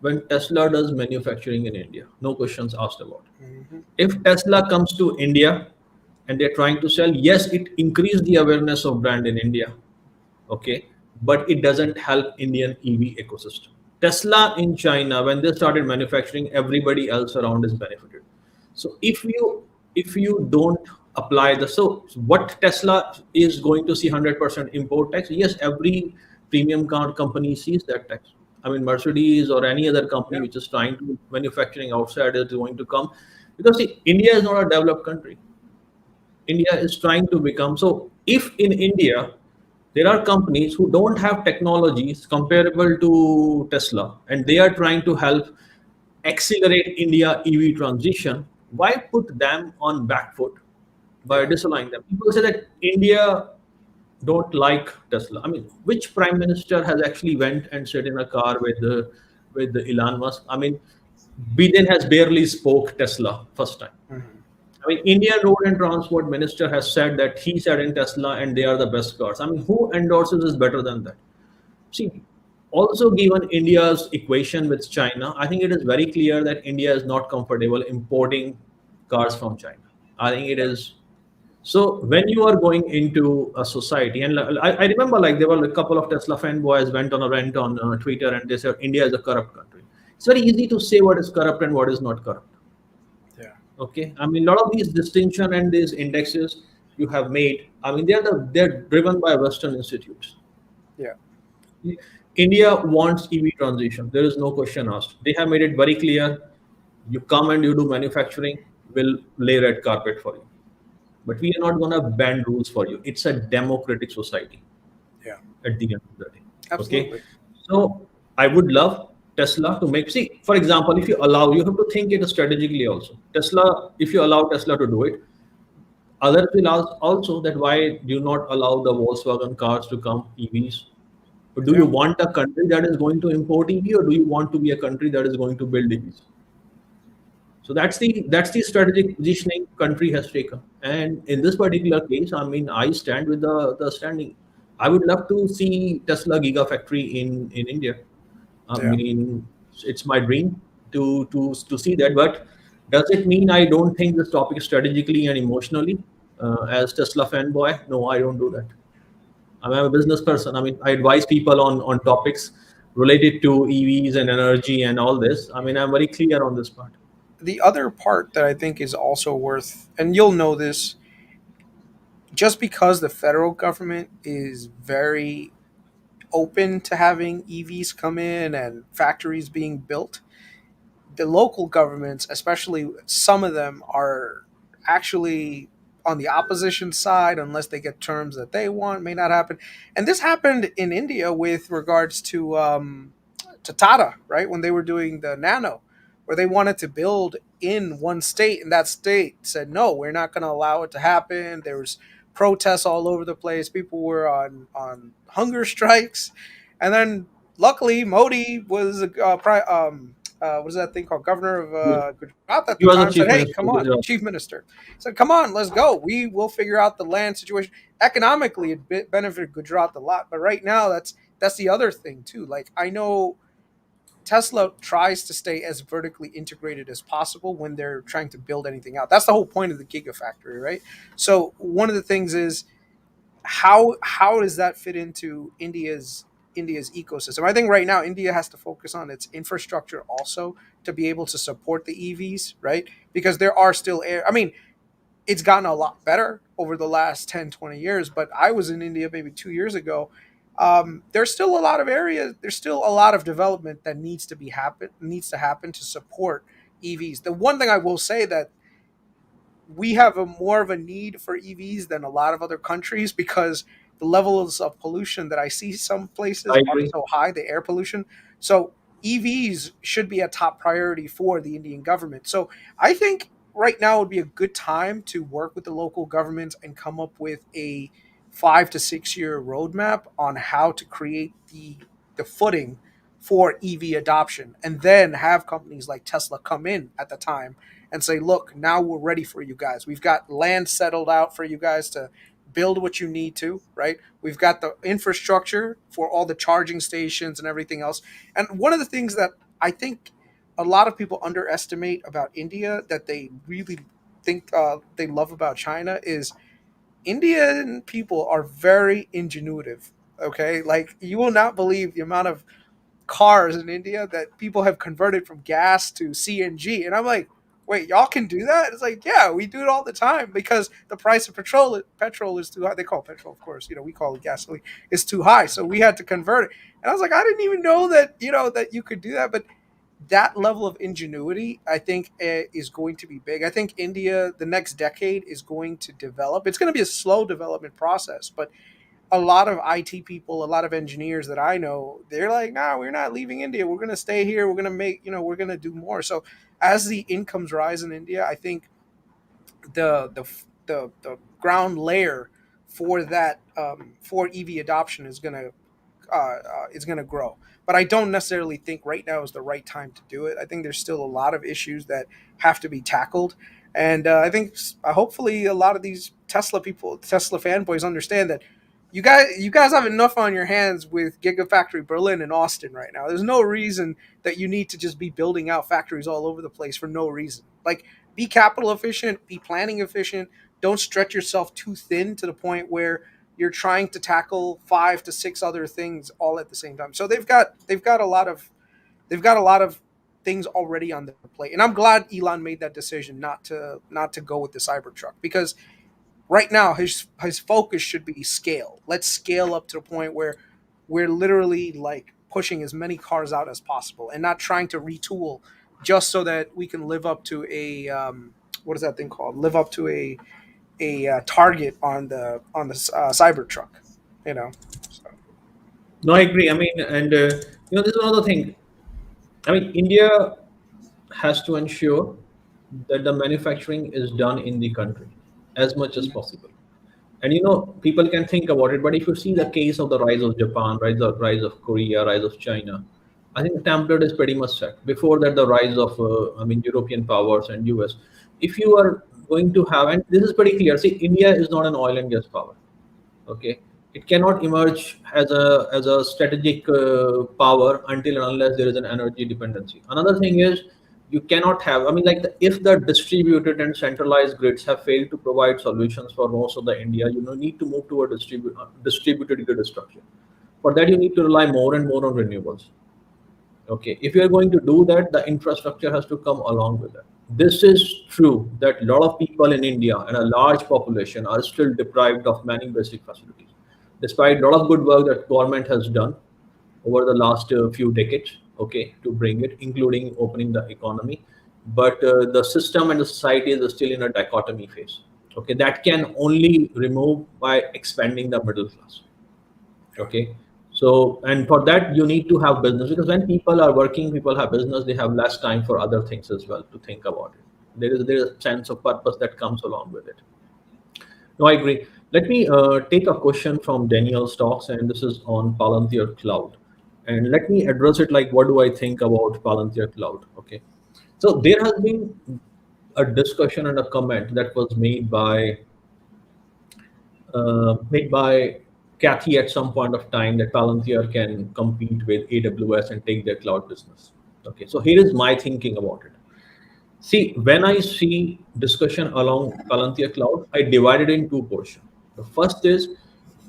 Speaker 1: when Tesla does manufacturing in India. No questions asked about it.
Speaker 2: Hmm.
Speaker 1: If Tesla comes to India and they're trying to sell, yes, it increased the awareness of brand in India. Okay, but it doesn't help Indian EV ecosystem. Tesla in China, when they started manufacturing, everybody else around is benefited. So if you don't apply the, so what Tesla is going to see 100% import tax? Yes, every premium car company sees that tax. I mean, Mercedes or any other company
Speaker 2: Yeah.
Speaker 1: which is trying to manufacturing outside is going to come, because see, India is not a developed country. India is trying to become. So, if in India there are companies who don't have technologies comparable to Tesla and they are trying to help accelerate India EV transition, why put them on back foot by
Speaker 2: Yeah.
Speaker 1: disallowing them? People say that India don't like Tesla. I mean, which prime minister has actually went and sat in a car with the Elon Musk? I mean, Biden has barely spoke Tesla first time.
Speaker 2: Hmm.
Speaker 1: I mean, Indian Road and Transport Minister has said that he said in Tesla and they are the best cars. I mean, who endorses this better than that? See, also given India's equation with China, I think it is very clear that India is not comfortable importing cars from China. I think it
Speaker 2: Yeah.
Speaker 1: is. So when you are going into a society, and I remember, like, there were a couple of Tesla fanboys went on a rant on Twitter and they said India is a corrupt country. It's very easy to say what is corrupt and what is not corrupt.
Speaker 2: Yeah.
Speaker 1: Okay, I mean, a lot of these distinction and these indexes you have made, I mean, they're driven by Western institutes.
Speaker 2: Yeah.
Speaker 1: India wants EV transition. There is no question asked. They have made it very clear. You come and you do manufacturing, we'll lay red carpet for you. But we are not going to bend rules for you. It's a democratic society
Speaker 2: Yeah.
Speaker 1: at the end of the day. Okay.
Speaker 2: Absolutely.
Speaker 1: So I would love Tesla to make, see, for example, if you allow, you have to think it strategically also. Tesla, if you allow Tesla to do it, others will ask also that why do you not allow the Volkswagen cars to come EVs? Or do you
Speaker 2: Yeah.
Speaker 1: want a country that is going to import EV, or do you want to be a country that is going to build EVs? So that's the strategic positioning country has taken. And in this particular case, I mean, I stand with the standing. I would love to see Tesla Gigafactory in India. I
Speaker 2: Yeah.
Speaker 1: mean, it's my dream to see that. But does it mean I don't think this topic strategically and emotionally as Tesla fanboy? No, I don't do that. I mean, I'm a business person. I mean, I advise people on topics related to EVs and energy and all this. I mean, I'm very clear on this part.
Speaker 2: The other part that I think is also worth, and you'll know this, just because the federal government is very open to having EVs come in and factories being built, the local governments, especially some of them, are actually on the opposition side unless they get terms that they want. May not happen, and this happened in India with regards to Tata, right? When they were doing the Nano, where they wanted to build in one state, and that state said no, we're not going to allow it to happen. There was protests all over the place. People were on hunger strikes, and then luckily Modi was what is that thing called? Governor of Gujarat at
Speaker 1: He
Speaker 2: the
Speaker 1: was the
Speaker 2: time said,
Speaker 1: chief
Speaker 2: "Hey,
Speaker 1: minister
Speaker 2: come
Speaker 1: of
Speaker 2: on,
Speaker 1: Gujarat.
Speaker 2: chief minister." Said, "Come on, let's go. We will figure out the land situation." Economically, it benefited Gujarat a lot, but right now that's the other thing too. Like I know Tesla tries to stay as vertically integrated as possible when they're trying to build anything out. That's the whole point of the Gigafactory, right? So one of the things is how does that fit into India's ecosystem? I think right now India has to focus on its infrastructure also to be able to support the EVs, right? Because there are still air. I mean, it's gotten a lot better over the last 10, 20 years, but I was in India maybe 2 years ago. There's still a lot of areas. There's still a lot of development that needs to happen to support EVs. The one thing I will say that we have a more of a need for EVs than a lot of other countries because the levels of pollution that I see some places
Speaker 1: I
Speaker 2: are
Speaker 1: agree.
Speaker 2: so high, the air pollution. So EVs should be a top priority for the Indian government. So I think right now would be a good time to work with the local governments and come up with a 5 to 6 year roadmap on how to create the footing for EV adoption, and then have companies like Tesla come in at the time and say, look, now we're ready for you guys. We've got land settled out for you guys to build what you need to, right? We've got the infrastructure for all the charging stations and everything else. And one of the things that I think a lot of people underestimate about India that they really think they love about China is Indian people are very ingenuitive. Okay, like you will not believe the amount of cars in India that people have converted from gas to CNG. And I'm like, wait, y'all can do that? It's like, yeah, we do it all the time because the price of petrol is too high. They call it petrol, of course. We call it gasoline. It's too high, so we had to convert it. And I was like, I didn't even know that that you could do that. But that level of ingenuity, I think, is going to be big. I think India, the next decade, is going to develop. It's going to be a slow development process, but a lot of IT people, a lot of engineers that I know, they're like, nah, we're not leaving India. We're going to stay here. We're going to we're going to do more. So as the incomes rise in India, I think the ground layer for that for EV adoption is going to grow. But I don't necessarily think right now is the right time to do it. I think there's still a lot of issues that have to be tackled, and I think hopefully a lot of these Tesla people, Tesla fanboys, understand that you guys have enough on your hands with Gigafactory Berlin and Austin right now. There's no reason that you need to just be building out factories all over the place for no reason. Like, be capital efficient, be planning efficient. Don't stretch yourself too thin to the point where you're trying to tackle 5 to 6 other things all at the same time. So they've got a lot of things already on their plate, and I'm glad Elon made that decision not to go with the Cybertruck, because right now his focus should be scale. Let's scale up to the point where we're literally like pushing as many cars out as possible and not trying to retool just so that we can live up to a what is that thing called? Live up to a target on the Cybertruck, you know. So,
Speaker 1: No, I agree. I mean, and there's another thing. I mean, India has to ensure that the manufacturing is done in the country as much as possible. And people can think about it, but if you see the case of the rise of Japan, rise of Korea, rise of China, I think the template is pretty much set. Before that, the rise of European powers and US. If you are going to have, and this is pretty clear. See, India is not an oil and gas power. Okay, it cannot emerge as a strategic power until and unless there is an energy dependency. Another thing is, you cannot have, I mean, like, if the distributed and centralized grids have failed to provide solutions for most of the India, need to move to a distributed grid structure. For that, you need to rely more and more on renewables. Okay, if you are going to do that, the infrastructure has to come along with it. This is true that a lot of people in India and a large population are still deprived of many basic facilities, despite a lot of good work that government has done over the last few decades. Okay, to bring it, including opening the economy, but the system and the society is still in a dichotomy phase. Okay, that can only remove by expanding the middle class. Okay, so, and for that you need to have business, because when people are working, people have business, they have less time for other things as well to think about it. There is a sense of purpose that comes along with it. No, I agree. Let me take a question from Daniel Stocks, and this is on Palantir Cloud, and let me address it like, what do I think about Palantir Cloud? Okay, so there has been a discussion and a comment that was made by Kathy at some point of time, that Palantir can compete with AWS and take their cloud business. Okay, so here is my thinking about it. See, when I see discussion along Palantir Cloud, I divide it in two portions. The first is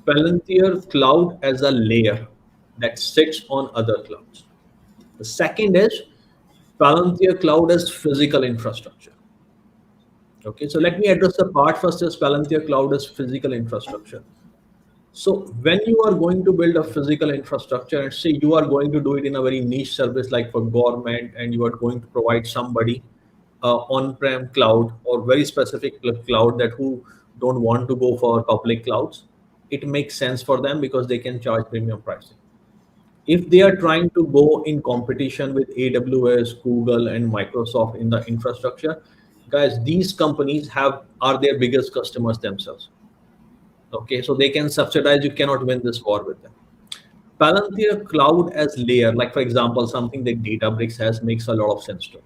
Speaker 1: Palantir Cloud as a layer that sits on other clouds. The second is Palantir Cloud as physical infrastructure. Okay, so let me address the part first as Palantir Cloud as physical infrastructure. So when you are going to build a physical infrastructure and say you are going to do it in a very niche service like for government, and you are going to provide somebody on-prem cloud or very specific cloud that who don't want to go for public clouds, it makes sense for them because they can charge premium pricing. If they are trying to go in competition with AWS, Google, and Microsoft in the infrastructure, guys, these companies have are their biggest customers themselves. Okay, so they can subsidize. You cannot win this war with them. Palantir Cloud as layer, like for example, something that Databricks has, makes a lot of sense to me.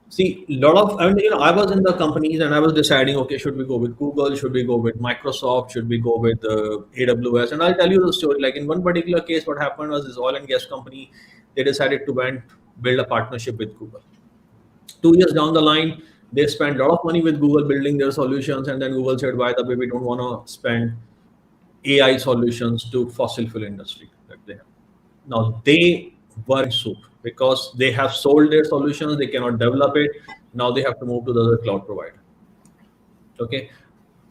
Speaker 1: See, lot of I mean, I was in the companies and I was deciding, okay, should we go with Google? Should we go with Microsoft? Should we go with AWS? And I'll tell you the story. Like in one particular case, what happened was this oil and gas company, they decided to build a partnership with Google. 2 years down the line, they spent a lot of money with Google building their solutions, and then Google said, "By the way, we don't want to spend AI solutions to fossil fuel industry that they have." Now they were in soup because they have sold their solutions, they cannot develop it. Now they have to move to the other cloud provider. Okay,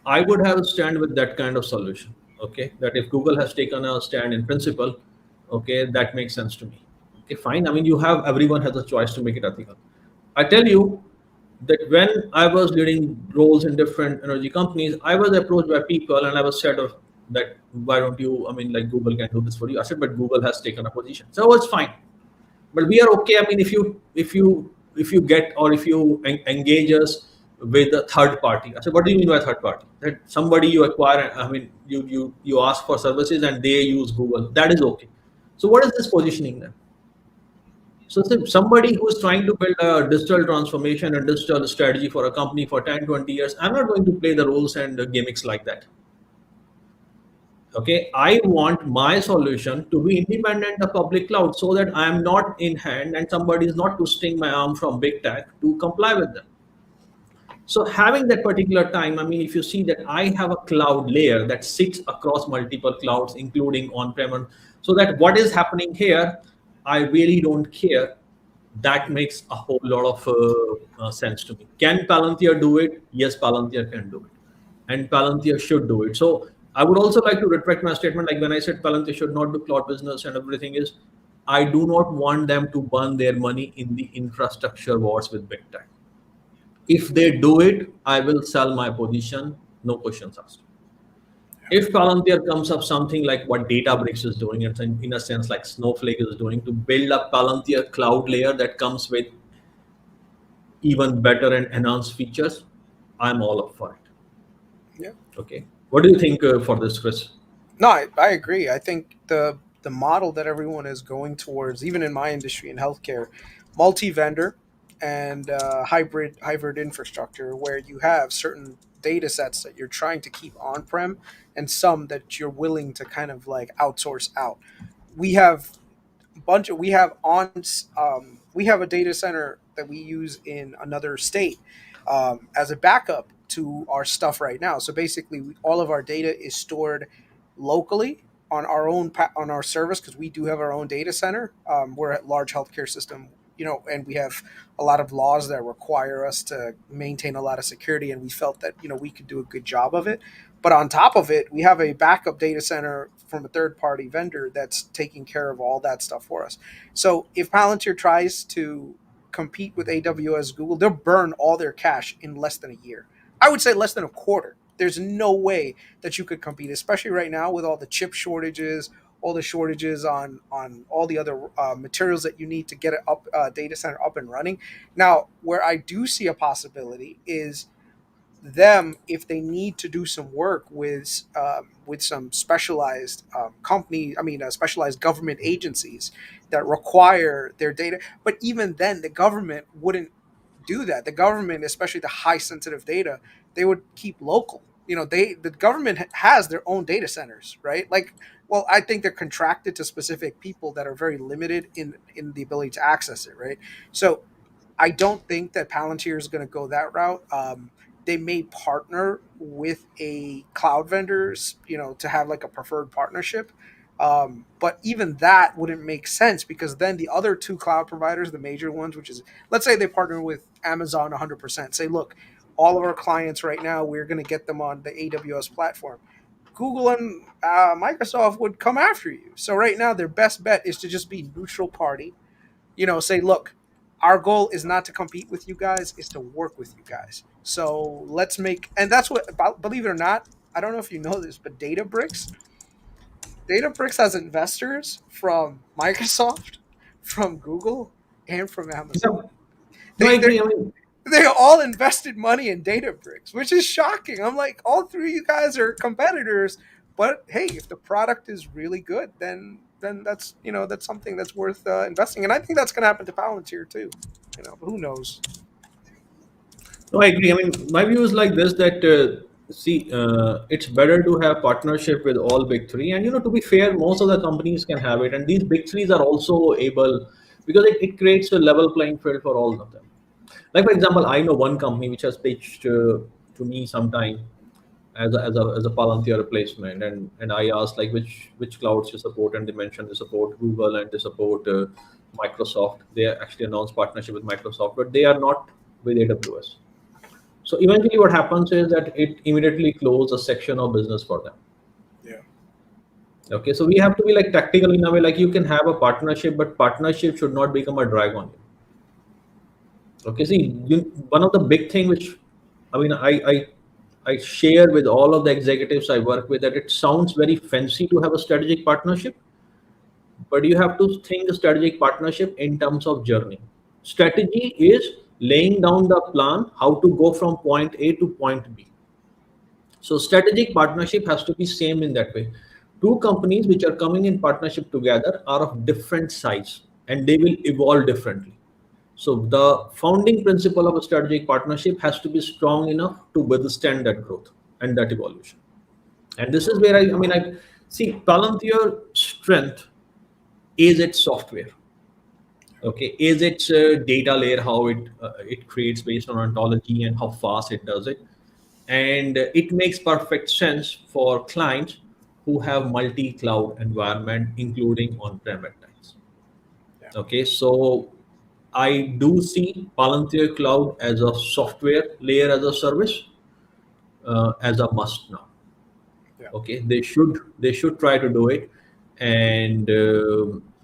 Speaker 1: I would have a stand with that kind of solution. Okay, that if Google has taken a stand in principle, okay, that makes sense to me. Okay, fine. I mean, you have everyone has a choice to make it ethical. I tell you that when I was leading roles in different energy companies, I was approached by people and I was said of that why don't you? I mean, like Google can do this for you. I said, but Google has taken a position, so it's fine. But we are okay. I mean, if you get or if you engage us with a third party, I said, what do you mean by third party? That somebody you acquire, I mean, you ask for services and they use Google. That is okay. So what is this positioning then? So if somebody who is trying to build a digital transformation and digital strategy for a company for 10, 20 years, I'm not going to play the roles and the gimmicks like that. Okay, I want my solution to be independent of public cloud so that I am not in hand and somebody is not twisting my arm from big tech to comply with them. So having that particular time, I mean, if you see that I have a cloud layer that sits across multiple clouds, including on-prem, so that what is happening here, I really don't care. That makes a whole lot of sense to me. Can Palantir do it? Yes, Palantir can do it, and Palantir should do it. So I would also like to retract my statement. Like when I said Palantir should not do cloud business and everything is, I do not want them to burn their money in the infrastructure wars with big tech. If they do it, I will sell my position, no questions asked. If Palantir comes up something like what Databricks is doing, it's in a sense like Snowflake is doing to build a Palantir cloud layer that comes with even better and enhanced features, I'm all up for it.
Speaker 2: Yeah.
Speaker 1: Okay. What do you think for this, Chris?
Speaker 2: No, I agree. I think the model that everyone is going towards, even in my industry in healthcare, multi-vendor and hybrid infrastructure, where you have certain data sets that you're trying to keep on-prem and some that you're willing to kind of like outsource out. We have we have we have a data center that we use in another state as a backup to our stuff right now. So basically, all of our data is stored locally on our own on our service because we do have our own data center. We're a large healthcare system, and we have a lot of laws that require us to maintain a lot of security, and we felt that we could do a good job of it. But on top of it, we have a backup data center from a third party vendor that's taking care of all that stuff for us. So if Palantir tries to compete with AWS, Google, they'll burn all their cash in less than a year. I would say less than a quarter. There's no way that you could compete, especially right now with all the chip shortages, all the shortages on all the other materials that you need to get a data center up and running. Now, where I do see a possibility is them if they need to do some work with some specialized company I mean specialized government agencies that require their data, but even then the government wouldn't do that. The government, especially the high sensitive data, they would keep local. The government has their own data centers, right? Like, well, I think they're contracted to specific people that are very limited in the ability to access it, right? So I don't think that Palantir is going to go that route. They may partner with a cloud vendors, to have like a preferred partnership. But even that wouldn't make sense because then the other two cloud providers, the major ones, which is, let's say they partner with Amazon 100%, say, look, all of our clients right now, we're going to get them on the AWS platform. Google and Microsoft would come after you. So right now, their best bet is to just be neutral party. Say, look, our goal is not to compete with you guys; is to work with you guys. So let's make, and that's what, believe it or not, I don't know if you know this, but Databricks has investors from Microsoft, from Google, and from Amazon.
Speaker 1: Yeah. No, I
Speaker 2: They
Speaker 1: agree. I mean,
Speaker 2: they all invested money in Databricks, which is shocking. I'm like, all three of you guys are competitors, but hey, if the product is really good, then that's something that's worth investing. And I think that's going to happen to Palantir too. But who knows?
Speaker 1: no, I agree. I mean, my view is like this that it's better to have partnership with all big three, and to be fair, most of the companies can have it, and these big threes are also able because it creates a level playing field for all of them. Like for example, I know one company which has pitched to me sometime as a Palantir replacement, and I asked like which clouds you support, and they mentioned they support Google and they support Microsoft. They actually announced partnership with Microsoft, but they are not with AWS. So eventually, what happens is that it immediately closes a section of business for them.
Speaker 2: Yeah.
Speaker 1: Okay, so we have to be like tactical in a way. Like you can have a partnership, but partnership should not become a drag on you. Okay, see, one of the big thing which, I mean, I share with all of the executives I work with that it sounds very fancy to have a strategic partnership, but you have to think the strategic partnership in terms of journey. Strategy is laying down the plan how to go from point A to point B. So strategic partnership has to be same in that way. Two companies which are coming in partnership together are of different size and they will evolve differently. So the founding principle of a strategic partnership has to be strong enough to withstand that growth and that evolution. And this is where I see Palantir strength is its software. Okay, is its data layer how it creates based on ontology and how fast it does it, and it makes perfect sense for clients who have multi-cloud environment, including on-prem at times.
Speaker 2: Yeah.
Speaker 1: Okay, so I do see Palantir Cloud as a software layer as a service as a must now.
Speaker 2: Yeah.
Speaker 1: Okay, they should try to do it, and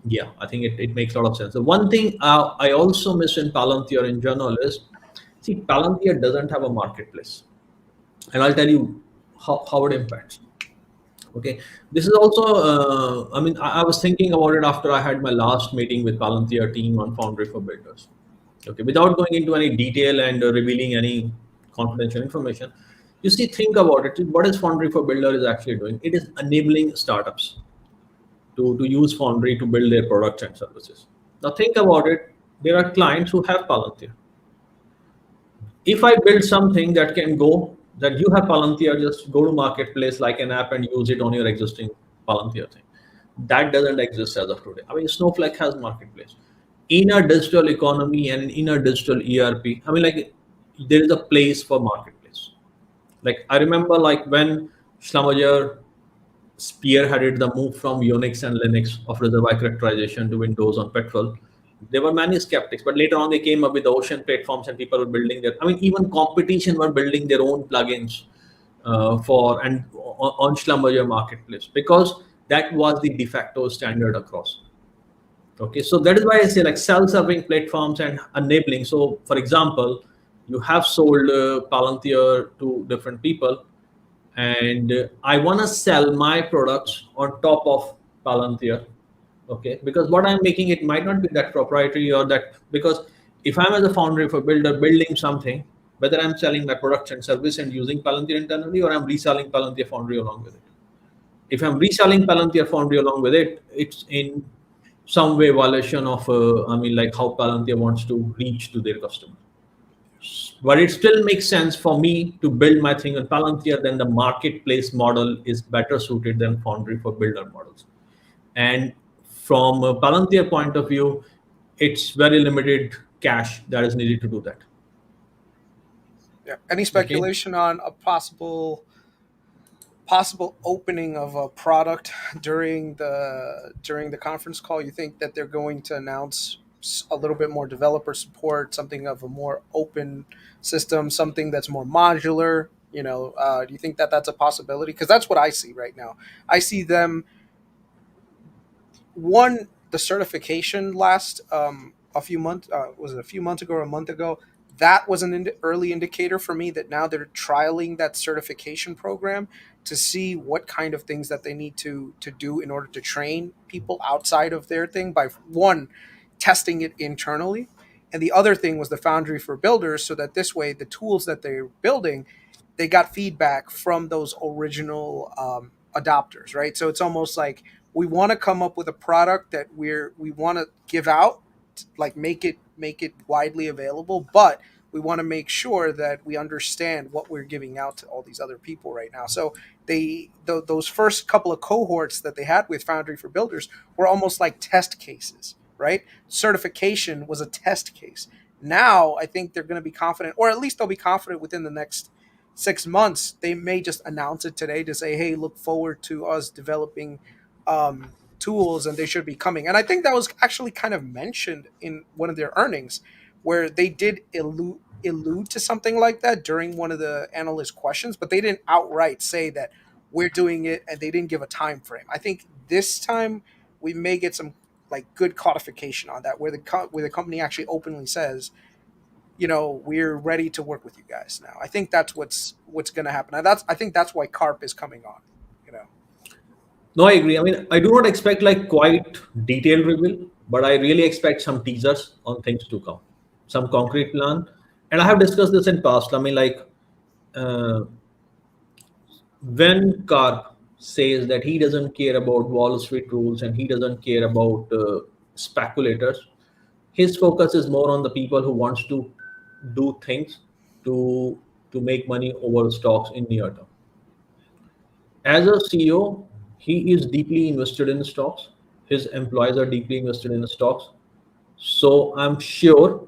Speaker 1: yeah, I think it makes a lot of sense. The one thing I also miss in Palantir in general is, see, Palantir doesn't have a marketplace, and I'll tell you how it impacts. Okay, this is also I was thinking about it after I had my last meeting with Palantir team on Foundry for Builders. Okay, without going into any detail and revealing any confidential information, you see, think about it. What is Foundry for Builder is actually doing? It is enabling startups to use Foundry to build their products and services. Now think about it. There are clients who have Palantir. If I build something that can go, that you have Palantir, just go to marketplace like an app and use it on your existing Palantir thing. That doesn't exist as of today. I mean, Snowflake has marketplace. In a digital economy and in a digital ERP, I mean, like there is a place for marketplace. Like I remember, like when Schlumberger spearheaded the move from Unix and Linux of reservoir characterization to Windows on petrol. There were many skeptics, but later on they came up with the ocean platforms and people were building their. I mean, even competition were building their own plugins for and on Schlumberger marketplace because that was the de facto standard across. Okay, so that is why I say like self-serving platforms and enabling. So, for example, you have sold Palantir to different people, and I want to sell my products on top of Palantir. Okay, because what I'm making it might not be that proprietary or that because if I'm as a foundry for builder building something, whether I'm selling my products and service and using Palantir internally or I'm reselling Palantir Foundry along with it. If I'm reselling Palantir Foundry along with it, it's in some way violation of like how Palantir wants to reach to their customer. But it still makes sense for me to build my thing on Palantir. Then the marketplace model is better suited than Foundry for builder models. And from a Palantir point of view, it's very limited cash that is needed to do that.
Speaker 2: Yeah. Any
Speaker 1: Okay.
Speaker 2: speculation on a possible opening of a product during the conference call? You think that they're going to announce a little bit more developer support, something of a more open system, something that's more modular? Do you think that that's a possibility? Because that's what I see right now. I see them, one, the certification last a few months, was it a few months ago or a month ago? That was an early indicator for me that now they're trialing that certification program to see what kind of things that they need to do in order to train people outside of their thing, by one, testing it internally, and the other thing was the foundry for builders, so that this way the tools that they're building, they got feedback from those original adopters, right? So it's almost like we want to come up with a product that we want to give out, like make it widely available, but we want to make sure that we understand what we're giving out to all these other people right now. So those first couple of cohorts that they had with Foundry for Builders were almost like test cases, right? Certification was a test case. Now I think they're going to be confident, or at least they'll be confident within the next 6 months. They may just announce it today to say, "Hey, look forward to us developing tools," and they should be coming. And I think that was actually kind of mentioned in one of their earnings, where they did allude to something like that during one of the analyst questions, but they didn't outright say that we're doing it, and they didn't give a time frame. I think this time we may get some like good codification on that, where where the company actually openly says, we're ready to work with you guys now. I think that's what's going to happen. And I think that's why Carp is coming on. You know.
Speaker 1: No, I agree. I mean, I do not expect like quite detailed reveal, but I really expect some teasers on things to come, some concrete plan. And I have discussed this in past. I mean, like uh, when Karp says that he doesn't care about Wall Street rules and he doesn't care about speculators, his focus is more on the people who wants to do things to to make money over stocks in near term. As a CEO, he is deeply invested in stocks. His employees are deeply invested in stocks. So I'm sure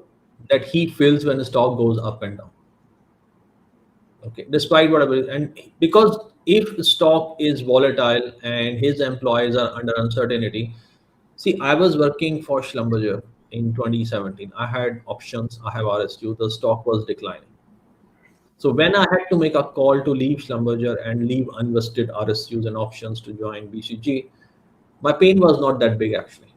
Speaker 1: that he feels when the stock goes up and down. Okay, despite whatever, and because if the stock is volatile and his employees are under uncertainty, see, I was working for Schlumberger in 2017. I had options, I have RSU, the stock was declining. So when I had to make a call to leave Schlumberger and leave unvested RSUs and options to join BCG, my pain was not that big actually.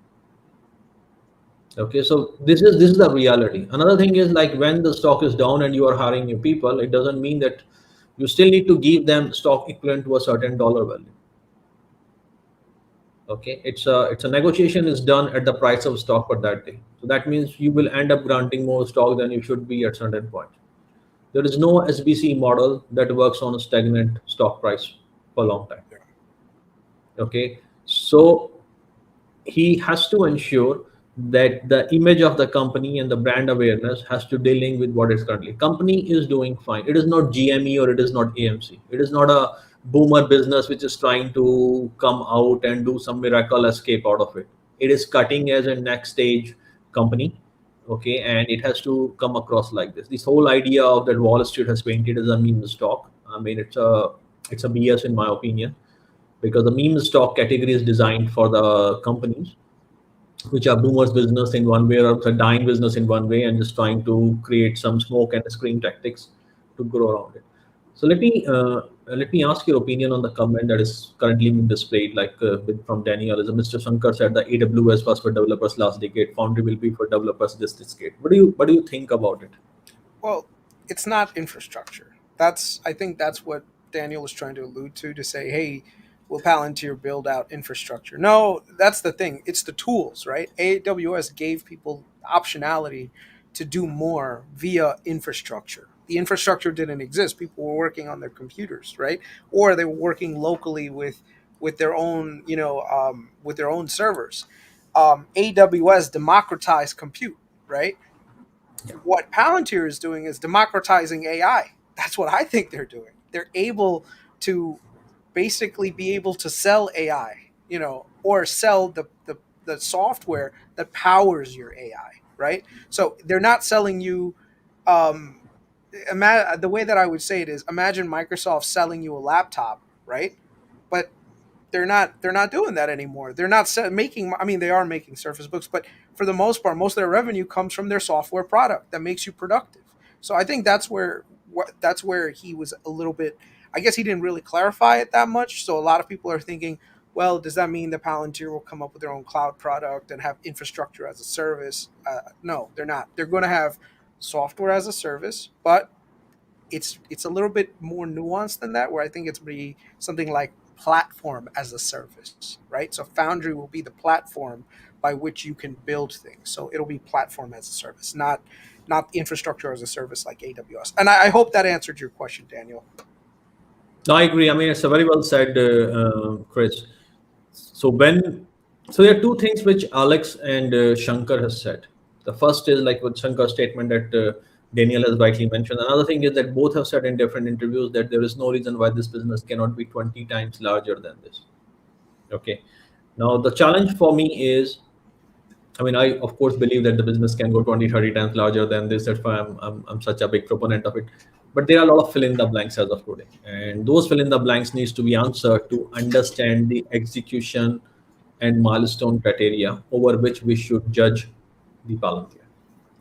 Speaker 1: Okay, so this is the reality. Another thing is like when the stock is down and you are hiring new people, it doesn't mean that you still need to give them stock equivalent to a certain dollar value. Okay, it's a negotiation is done at the price of stock for that day. So that means you will end up granting more stock than you should be at certain point. There is no SBC model that works on a stagnant stock price for a long time. Okay, so he has to ensure that the image of the company and the brand awareness has to dealing with what is currently. Company is doing fine. It is not GME or it is not AMC. It is not a boomer business which is trying to come out and do some miracle escape out of it. It is cutting as a next stage company. Okay, and it has to come across like this. This whole idea of that Wall Street has painted as a meme stock. I mean, it's a BS in my opinion, because the meme stock category is designed for the companies which are boomers business in one way or a dying business in one way and just trying to create some smoke and screen tactics to grow around it. So let me ask your opinion on the comment that is currently being displayed, like from Daniel. Is Mr. Shankar said the AWS was for developers last decade, Foundry will be for developers this decade. What do you think about it?
Speaker 2: Well, it's not infrastructure. I think that's what Daniel was trying to allude to say, hey, will Palantir build out infrastructure? No, that's the thing. It's the tools, right? AWS gave people optionality to do more via infrastructure. The infrastructure didn't exist. People were working on their computers, right? Or they were working locally with their own, with their own servers. AWS democratized compute, right? What Palantir is doing is democratizing AI. That's what I think they're doing. They're able to basically be able to sell AI, or sell the software that powers your AI, right? So they're not selling you. Um, the way that I would say it is, imagine Microsoft selling you a laptop, right? But they're not doing that anymore. They're not making. I mean, they are making Surface Books, but for the most part, most of their revenue comes from their software product that makes you productive. So I think that's that's where he was a little bit. I guess he didn't really clarify it that much. So a lot of people are thinking, well, does that mean that Palantir will come up with their own cloud product and have infrastructure as a service? No, they're not. They're going to have software as a service, but it's a little bit more nuanced than that. Where I think it's be something like platform as a service, right? So Foundry will be the platform by which you can build things. So it'll be platform as a service, not infrastructure as a service like AWS. And I hope that answered your question, Daniel.
Speaker 1: No, I agree. I mean, it's a very well said, Chris. So when, so there are two things which Alex and Shankar has said. The first is like with Shankar's statement that Daniel has rightly mentioned. Another thing is that both have said in different interviews that there is no reason why this business cannot be 20 times larger than this. Okay. Now the challenge for me is, I mean, I of course believe that the business can go 20, 30 times larger than this. That's why I'm such a big proponent of it. But there are a lot of fill in the blanks as of today. And those fill in the blanks needs to be answered to understand the execution and milestone criteria over which we should judge the Palantir.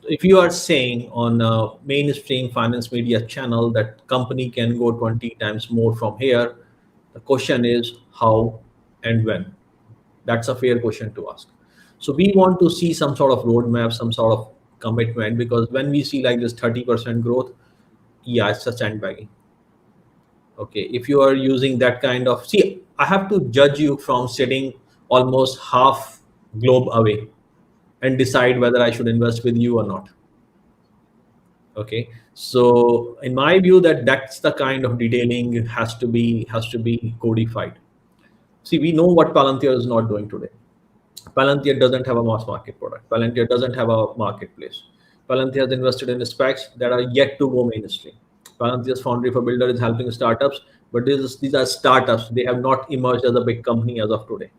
Speaker 1: If you are saying on a mainstream finance media channel that company can go 20 times more from here, the question is how and when. That's a fair question to ask. So we want to see some sort of roadmap, some sort of commitment, because when we see like this 30% growth, yeah, it's a sandbagging. Okay, if you are using that kind of, see, I have to judge you from sitting almost half globe away and decide whether I should invest with you or not. Okay, so in my view, that's the kind of detailing has to be codified. See, we know what Palantir is not doing today. Palantir doesn't have a mass market product. Palantir doesn't have a marketplace. Palantir has invested in SPACs that are yet to go mainstream. Palantir's Foundry for Builder is helping startups, but these are startups. They have not emerged as a big company as of today.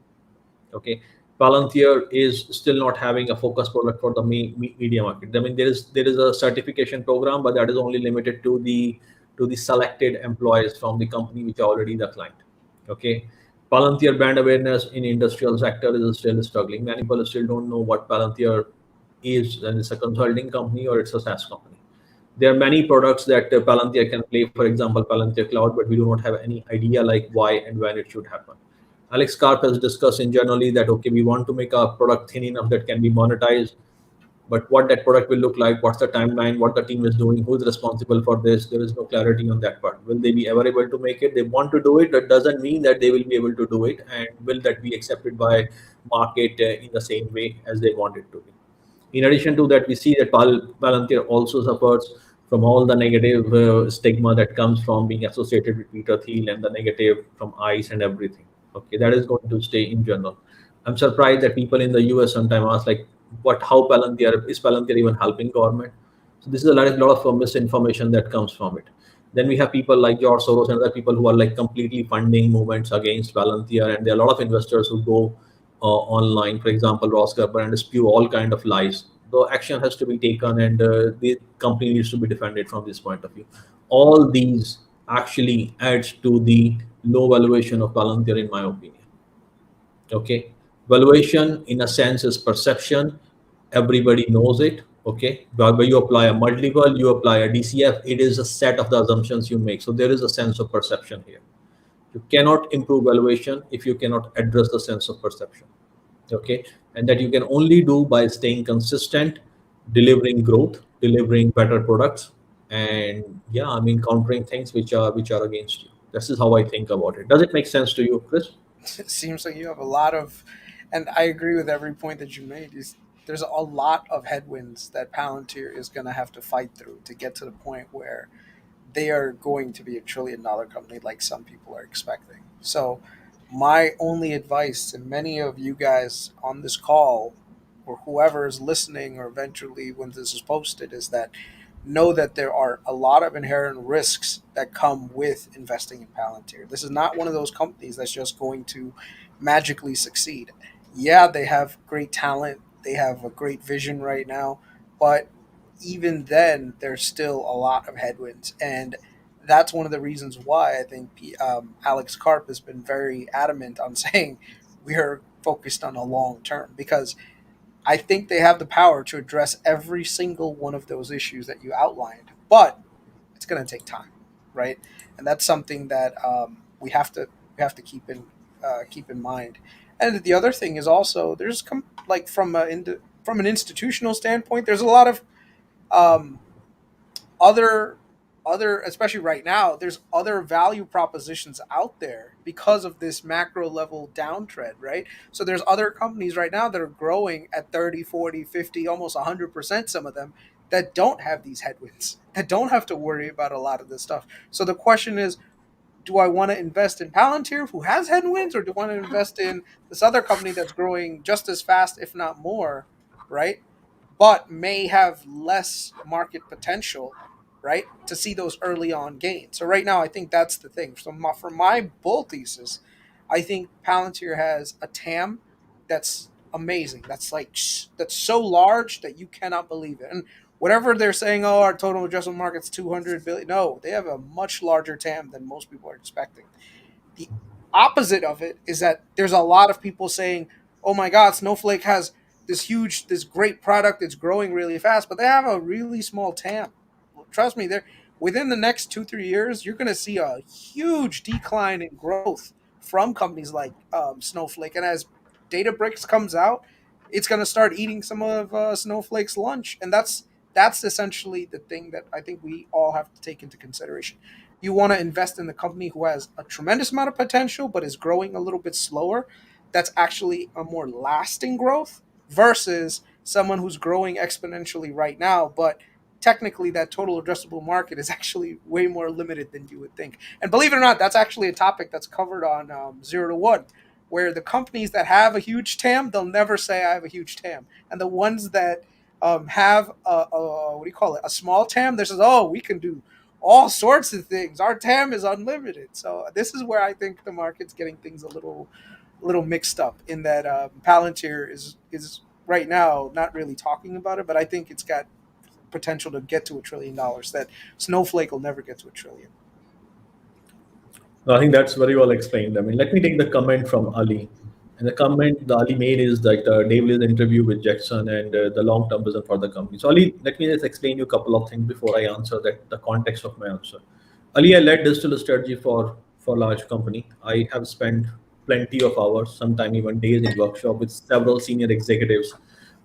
Speaker 1: Okay, Palantir is still not having a focus product for the media market. I mean, there is a certification program, but that is only limited to the selected employees from the company which are already the client. Okay, Palantir brand awareness in industrial sector is still struggling. Many people still don't know what Palantir is, and it's a consulting company or it's a SaaS company. There are many products that Palantir can play, for example, Palantir Cloud, but we do not have any idea like why and when it should happen. Alex Karp has discussed in generally that, okay, we want to make a product thin enough that can be monetized, but what that product will look like, what's the timeline, what the team is doing, who's responsible for this, there is no clarity on that part. Will they be ever able to make it? They want to do it. That doesn't mean that they will be able to do it. And will that be accepted by market in the same way as they want it to be? In addition to that, we see that Palantir also suffers from all the negative stigma that comes from being associated with Peter Thiel and the negative from ICE and everything. Okay, that is going to stay in general. I'm surprised that people in the US sometimes ask like, "What? How Palantir is Palantir even helping government?" So this is a lot of misinformation that comes from it. Then we have people like George Soros and other people who are like completely funding movements against Palantir, and there are a lot of investors who go online, for example, Ross Gerber, and spew all kind of lies. The action has to be taken, and the company needs to be defended from this point of view. All these actually adds to the low valuation of Palantir, in my opinion. Okay, valuation in a sense is perception. Everybody knows it. Okay, but when you apply a multiple, you apply a DCF, it is a set of the assumptions you make. So there is a sense of perception here. You cannot improve valuation if you cannot address the sense of perception. Okay, and that you can only do by staying consistent, delivering growth, delivering better products, and yeah, I mean countering things which are against you. This is how I think about it. Does it make sense to you, Chris?
Speaker 2: It seems like you have a lot of, and I agree with every point that you made. There's a lot of headwinds that Palantir is going to have to fight through to get to the point where they are going to be $1 trillion company like some people are expecting. So, my only advice to many of you guys on this call, or whoever is listening, or eventually when this is posted, is that know that there are a lot of inherent risks that come with investing in Palantir. This is not one of those companies that's just going to magically succeed. Yeah, they have great talent, they have a great vision right now, but even then, there's still a lot of headwinds. And that's one of the reasons why I think Alex Karp has been very adamant on saying we are focused on a long term, because I think they have the power to address every single one of those issues that you outlined. But It's going to take time, right? And that's something that we have to keep in mind. And the other thing is also like from an institutional standpoint, there's a lot of um, other especially right now, there's other value propositions out there because of this macro level downtrend, right? So there's other companies right now that are growing at 30, 40, 50, almost 100%, some of them, that don't have these headwinds, that don't have to worry about a lot of this stuff. So the question is, do I want to invest in Palantir, who has headwinds, or do I want to invest in this other company that's growing just as fast, if not more, right? But may have less market potential, right, to see those early on gains. So right now, I think that's the thing. So for my bull thesis, I think Palantir has a TAM that's amazing. That's so large that you cannot believe it. And whatever they're saying, oh, our total addressable market's 200 billion. No, they have a much larger TAM than most people are expecting. The opposite of it is that there's a lot of people saying, "Oh my God, Snowflake has this great product. It's growing really fast," but they have a really small TAM. Trust me, they're within the next 2 3 years, you're going to see a huge decline in growth from companies like Snowflake. And as Databricks comes out, it's going to start eating some of Snowflake's lunch, and that's essentially the thing that I think we all have to take into consideration. You want to invest in the company who has a tremendous amount of potential but is growing a little bit slower. That's actually a more lasting growth versus someone who's growing exponentially right now, but technically that total addressable market is actually way more limited than you would think. And believe it or not, that's actually a topic that's covered on 0 to 1, where the companies that have a huge TAM, they'll never say I have a huge TAM, and the ones that have what do you call it, a small TAM, they says, oh, we can do all sorts of things. Our TAM is unlimited. So this is where I think the market's getting things a little mixed up. In that Palantir is right now not really talking about it, but I think it's got potential to get to $1 trillion. That Snowflake will never get to $1 trillion.
Speaker 1: No, I think that's very well explained. I mean, let me take the comment from Ali. And the comment that Ali made is that David's interview with Jackson and the long-term vision for the company. So Ali, let me just explain you a couple of things before I answer that, the context of my answer. Ali, I led digital strategy for large company. I have spent plenty of hours, sometime even days in workshop with several senior executives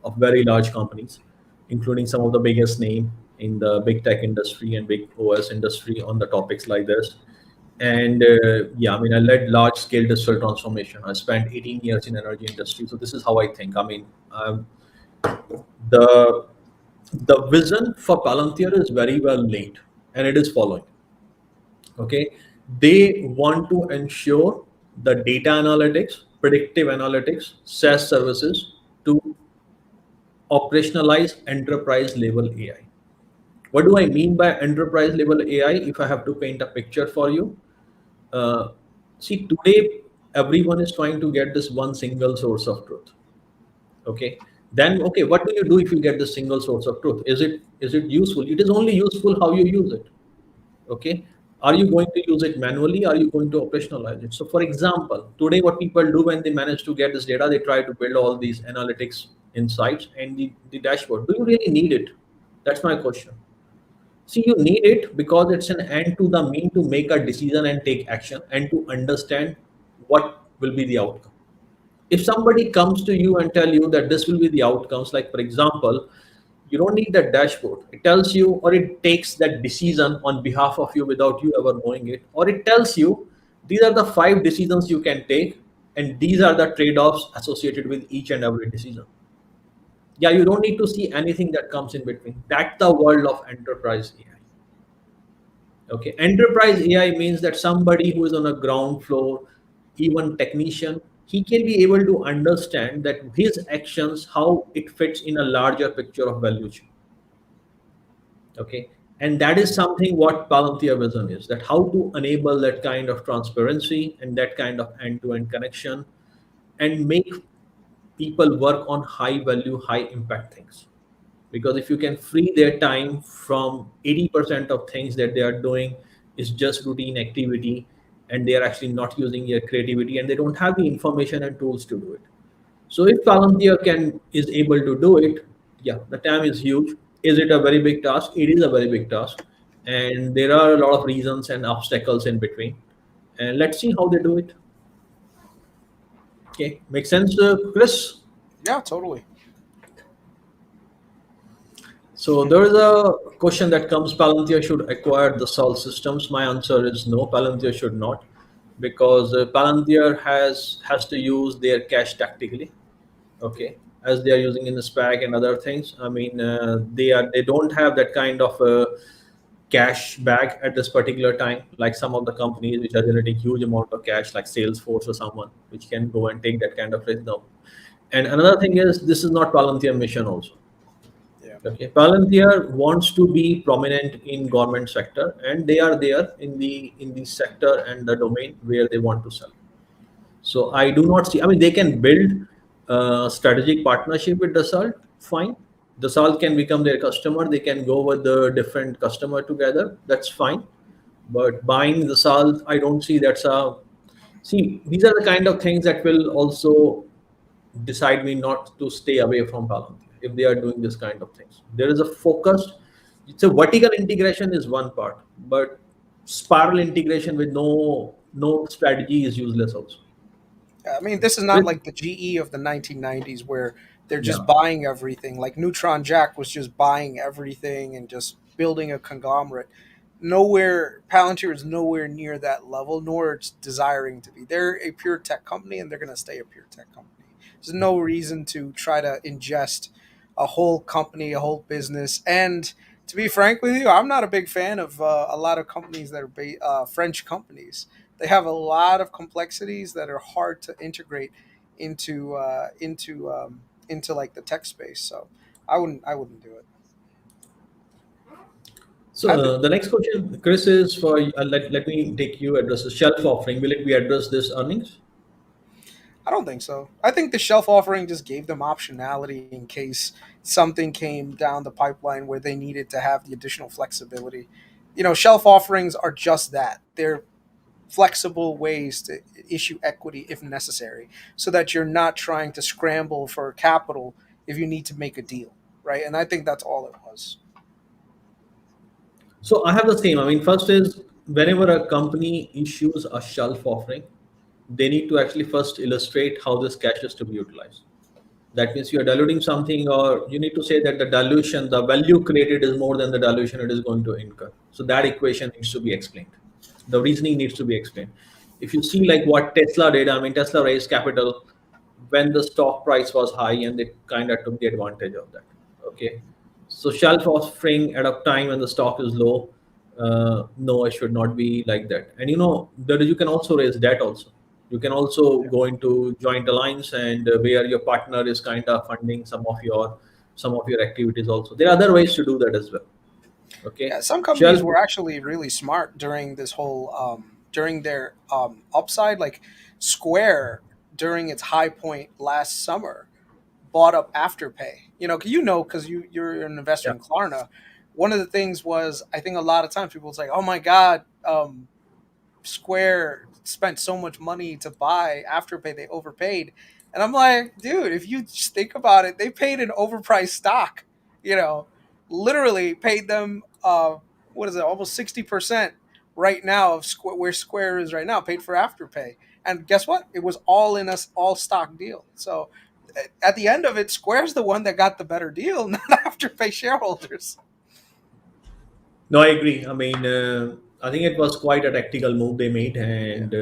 Speaker 1: of very large companies, including some of the biggest name in the big tech industry and big OS industry on the topics like this. And yeah, I mean, I led large scale digital transformation. I spent 18 years in energy industry. So this is how I think. I mean, the the vision for Palantir is very well laid, and it is following. Okay, they want to ensure the data analytics, predictive analytics, SaaS services to operationalize enterprise level AI. What do I mean by enterprise level AI? If I have to paint a picture for you, uh, see, today everyone is trying to get this one single source of truth. Okay, then okay, what do you do if you get this single source of truth? Is it useful? It is only useful how you use it. Okay, are you going to use it manually? Are you going to operationalize it? So for example, today what people do when they manage to get this data, they try to build all these analytics insights and the dashboard. Do you really need it? That's my question. See, you need it because it's an end to the mean to make a decision and take action and to understand what will be the outcome. If somebody comes to you and tell you that this will be the outcomes, like for example, you don't need that dashboard. It tells you, or it takes that decision on behalf of you without you ever knowing it, or it tells you these are the 5 decisions you can take, and these are the trade-offs associated with each and every decision. Yeah, you don't need to see anything that comes in between. That's the world of enterprise AI. Okay, enterprise AI means that somebody who is on a ground floor, even technician, he can be able to understand that his actions, how it fits in a larger picture of value chain. Okay, and that is something what Palantir vision is, that how to enable that kind of transparency and that kind of end-to-end connection and make people work on high value, high impact things. Because if you can free their time from 80% of things that they are doing is just routine activity, and they are actually not using their creativity and they don't have the information and tools to do it. So if Palantir can is able to do it, yeah, the time is huge. Is it a very big task? It is a very big task, and there are a lot of reasons and obstacles in between. And let's see how they do it. Okay, make sense, Chris?
Speaker 2: Yeah, totally.
Speaker 1: So there is a question that comes: Palantir should acquire the Sol systems. My answer is no. Palantir should not, because Palantir has to use their cash tactically. Okay, as they are using in the SPAC and other things. I mean, they don't have that kind of cash bag at this particular time, like some of the companies which are generating huge amount of cash, like Salesforce or someone, which can go and take that kind of risk down. And another thing is, this is not Palantir mission also.
Speaker 2: Yeah.
Speaker 1: Okay, Palantir wants to be prominent in government sector, and they are there in the sector and the domain where they want to sell. So I do not see. I mean, they can build a strategic partnership with Dassault. Fine, Dassault can become their customer. They can go with the different customer together. That's fine. But buying Dassault, I don't see that's a. See, these are the kind of things that will also decide me not to stay away from Palantir if they are doing this kind of things. There is a focused. It's a vertical integration is one part, but spiral integration with no strategy is useless also.
Speaker 2: I mean, this is not like the GE of the 1990s where they're
Speaker 1: Yeah.
Speaker 2: just buying everything. Like Neutron Jack was just buying everything and just building a conglomerate. Nowhere, Palantir is nowhere near that level, nor it's desiring to be. They're a pure tech company and they're going to stay a pure tech company. There's no reason to try to ingest a whole company, a whole business. And to be frank with you, I'm not a big fan of a lot of companies that are French companies. They have a lot of complexities that are hard to integrate into like the tech space. So I wouldn't do it.
Speaker 1: So
Speaker 2: I think
Speaker 1: the next question, Chris, is for let me take you address the shelf offering. Will it be addressed this earnings?
Speaker 2: I don't think so. I think the shelf offering just gave them optionality in case something came down the pipeline where they needed to have the additional flexibility. Shelf offerings are just that. They're flexible ways to issue equity if necessary so that you're not trying to scramble for capital if you need to make a deal, right? And I think that's all it was.
Speaker 1: So I have the same. I mean, first is whenever a company issues a shelf offering, they need to actually first illustrate how this cash is to be utilized. That means you are diluting something, or you need to say that the dilution, the value created is more than the dilution it is going to incur. So that equation needs to be explained. The reasoning needs to be explained. If you see like what Tesla did, I mean, Tesla raised capital when the stock price was high, and they kind of took the advantage of that. Okay, so shelf offering at a time when the stock is low, no, it should not be like that. And that you can also raise debt also. You can also
Speaker 2: Yeah.
Speaker 1: go into joint alliance, and where your partner is kind of funding some of your activities also. There are other ways to do that as well. Okay,
Speaker 2: Yeah, some
Speaker 1: shelf.
Speaker 2: companies were actually really smart during this whole during their upside. Like Square during its high point last summer bought up Afterpay. Because you're an investor
Speaker 1: Yeah.
Speaker 2: in Klarna. One of the things was I think a lot of times people was like, "Oh my God, Square spent so much money to buy Afterpay, they overpaid." And I'm like, dude, if you just think about it, they paid an overpriced stock. You know, literally paid them what is it, almost 60% right now of where Square is right now, paid for Afterpay. And guess what? It was all in us all stock deal. So at the end of it, Square's the one that got the better deal, not Afterpay shareholders.
Speaker 1: No, I agree. I mean, I think it was quite a tactical move they made,
Speaker 2: Yeah.
Speaker 1: and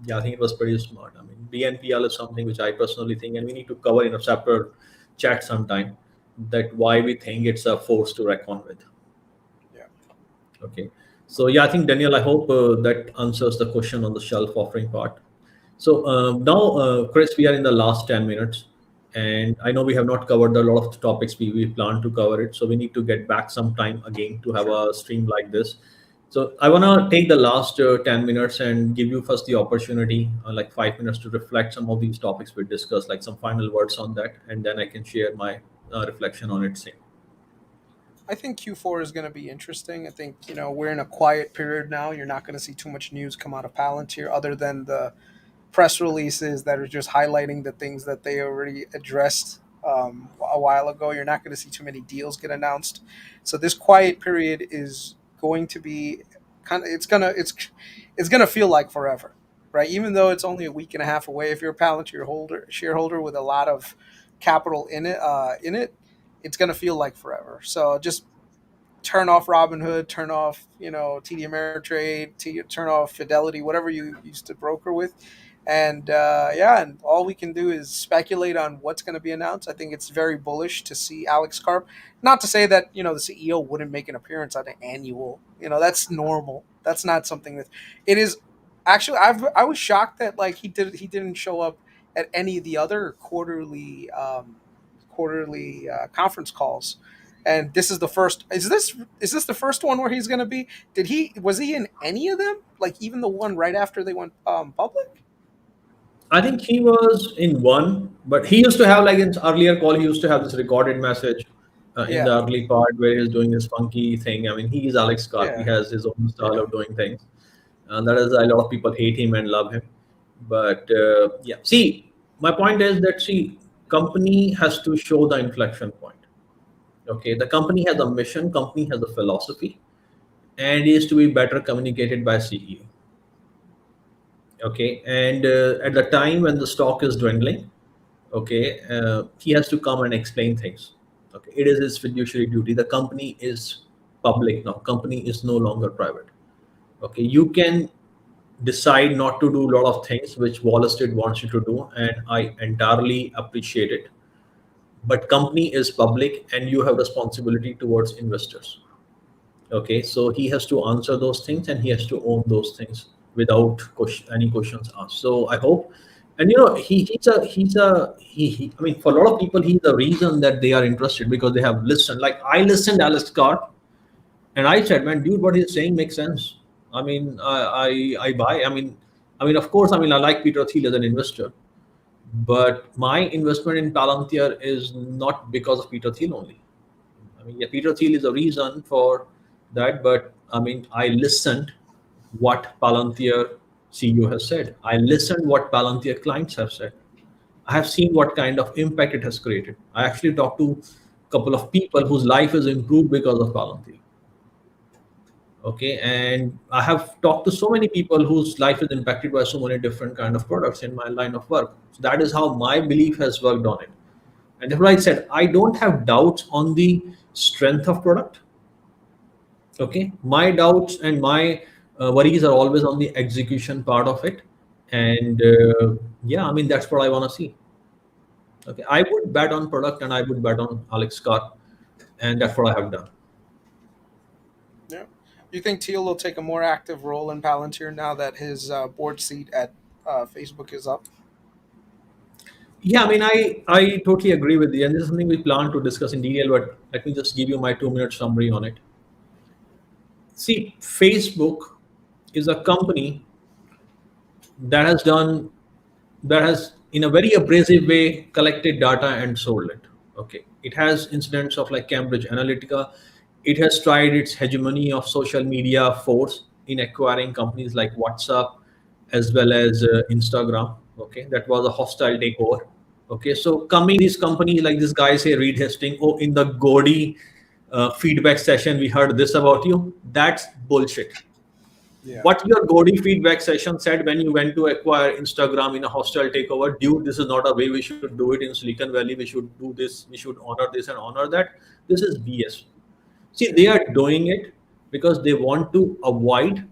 Speaker 1: yeah, I think it was pretty smart. I mean, BNPL is something which I personally think, and we need to cover in a separate chat sometime, that why we think it's a force to reckon with.
Speaker 2: Yeah.
Speaker 1: Okay, so yeah, I think Daniel, I hope that answers the question on the shelf offering part. So now, Chris, we are in the last 10 minutes, and I know we have not covered a lot of the topics we plan to cover it. So we need to get back some time again to have
Speaker 2: Sure.
Speaker 1: a stream like this. So I want to take the last 10 minutes and give you first the opportunity, like 5 minutes, to reflect some of these topics we discussed, like some final words on that, and then I can share my reflection on it. Same.
Speaker 2: I think Q4 is going to be interesting. I think, we're in a quiet period now. You're not going to see too much news come out of Palantir other than the press releases that are just highlighting the things that they already addressed a while ago. You're not going to see too many deals get announced. So this quiet period is going to be kind of it's gonna feel like forever, right? Even though it's only a week and a half away, if you're a Palantir shareholder with a lot of capital in it, it's gonna feel like forever. So just turn off Robinhood, turn off TD Ameritrade, turn off Fidelity, whatever you used to broker with, and yeah, and all we can do is speculate on what's going to be announced. I think it's very bullish to see Alex Karp. Not to say that the CEO wouldn't make an appearance on an annual. That's normal. That's not something that it is. Actually, I was shocked that like he didn't show up at any of the other quarterly conference calls, and this is the first. Is this the first one where he's going to be? Was he in any of them? Like even the one right after they went public?
Speaker 1: I think he was in one, but he used to have like in earlier call, he used to have this recorded message in
Speaker 2: Yeah,
Speaker 1: the early part where he's doing this funky thing. I mean, he is Alex Karp. He
Speaker 2: yeah,
Speaker 1: has his own style
Speaker 2: yeah,
Speaker 1: of doing things. That is a lot of people hate him and love him. But yeah, see, my point is that see, company has to show the inflection point. Okay, the company has a mission, company has a philosophy, and is to be better communicated by CEO. Okay, and at the time when the stock is dwindling, okay, he has to come and explain things. Okay, it is his fiduciary duty. The company is public now, company is no longer private. Okay, you can decide not to do a lot of things which Wall Street wants you to do, and I entirely appreciate it, but company is public and you have responsibility towards investors. Okay, so he has to answer those things and he has to own those things without any questions asked. So I hope, and he I mean, for a lot of people he's the reason that they are interested, because they have listened. Like I listened Alex Carr, and I said, man, dude, what he's saying makes sense. I mean, I buy. I mean, of course, I mean, I like Peter Thiel as an investor, but my investment in Palantir is not because of Peter Thiel only. I mean, yeah, Peter Thiel is a reason for that, but I mean, I listened what Palantir CEO has said. I listened what Palantir clients have said. I have seen what kind of impact it has created. I actually talked to a couple of people whose life is improved because of Palantir. Okay, and I have talked to so many people whose life is impacted by so many different kind of products in my line of work. So that is how my belief has worked on it. And therefore I said I don't have doubts on the strength of product. Okay, my doubts and my worries are always on the execution part of it. And yeah, I mean, that's what I want to see. Okay, I would bet on product and I would bet on Alex Scott, and that's what I have done.
Speaker 2: yeah. Do you think Teal will take a more active role in Palantir now that his board seat at Facebook is up?
Speaker 1: Yeah, I mean, I totally agree with you, and this is something we plan to discuss in detail. But let me just give you my 2 minute summary on it. See, Facebook is a company that has done that has in a very abrasive way collected data and sold it. Okay, it has incidents of like Cambridge Analytica. It has tried its hegemony of social media force in acquiring companies like WhatsApp as well as Instagram. Okay, that was a hostile takeover. Okay, so coming these companies like this guy say Reed Hastings, oh, in the Godi feedback session we heard this about you. That's bullshit.
Speaker 2: Yeah,
Speaker 1: What your Godi feedback session said when you went to acquire Instagram in a hostile takeover, dude, this is not a way we should do it in Silicon Valley. We should do this, we should honor this and honor that. This is BS. See, they are doing it because they want to avoid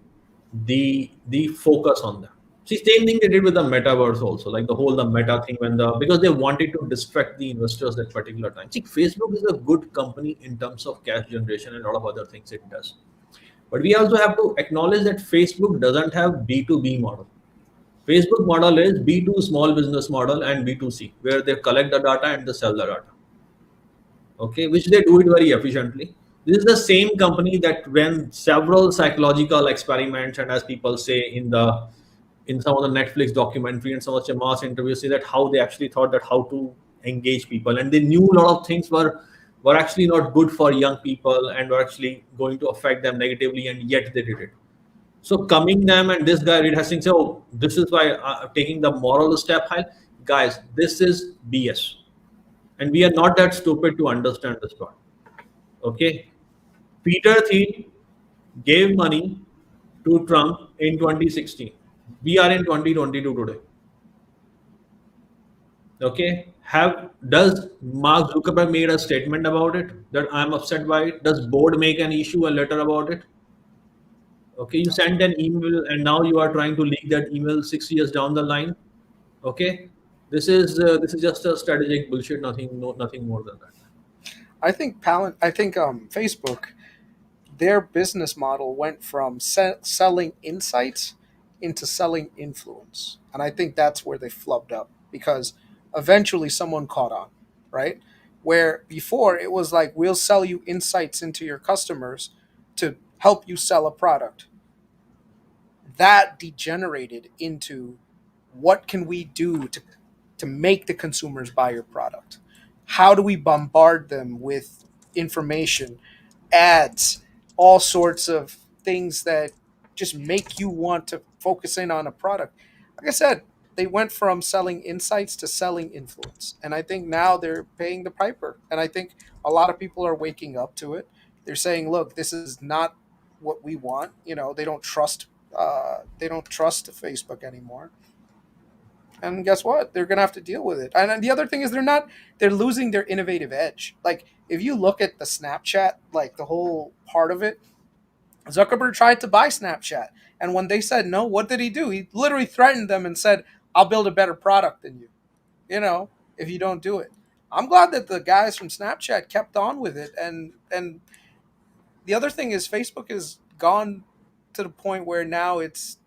Speaker 1: the focus on them. See, same thing they did with the metaverse also, like the meta thing when the because they wanted to distract the investors that particular time. See, Facebook is a good company in terms of cash generation and a lot of other things it does. But we also have to acknowledge that Facebook doesn't have B2B model. Facebook model is B2 small business model and B2C, where they collect the data and they sell the data. Okay, which they do it very efficiently. This is the same company that when several psychological experiments, and as people say in some of the Netflix documentary and some of the mass interviews, say that how they actually thought that how to engage people, and they knew a lot of things were actually not good for young people and were actually going to affect them negatively, and yet they did it. So coming them and this guy Reed Hastings say, oh, this is why taking the moral step high, guys, this is BS, and we are not that stupid to understand this part. Okay, Peter Thiel gave money to Trump in 2016. We are in 2022 today. Okay, have does Mark Zuckerberg made a statement about it that I'm upset by it? Does board make an issue a letter about it? Okay, you send an email and now you are trying to leak that email 6 years down the line. Okay, this is just a strategic bullshit. Nothing, no, nothing more than that.
Speaker 2: I think Facebook, their business model went from selling insights into selling influence, and I think that's where they flubbed up because eventually someone caught on, right? Where before it was like we'll sell you insights into your customers to help you sell a product. That degenerated into what can we do to make the consumers buy your product? How do we bombard them with information, ads, all sorts of things that just make you want to focus in on a product? Like I said, they went from selling insights to selling influence. And I think now they're paying the piper. And I think a lot of people are waking up to it. They're saying, look, this is not what we want. You know, they don't trust Facebook anymore. And guess what? They're gonna have to deal with it. And the other thing is they're losing their innovative edge. Like if you look at the Snapchat, like the whole part of it, Zuckerberg tried to buy Snapchat. And when they said no, what did he do? He literally threatened them and said, I'll build a better product than you, you know, if you don't do it. I'm glad that the guys from Snapchat kept on with it. And the other thing is Facebook has gone to the point where now it's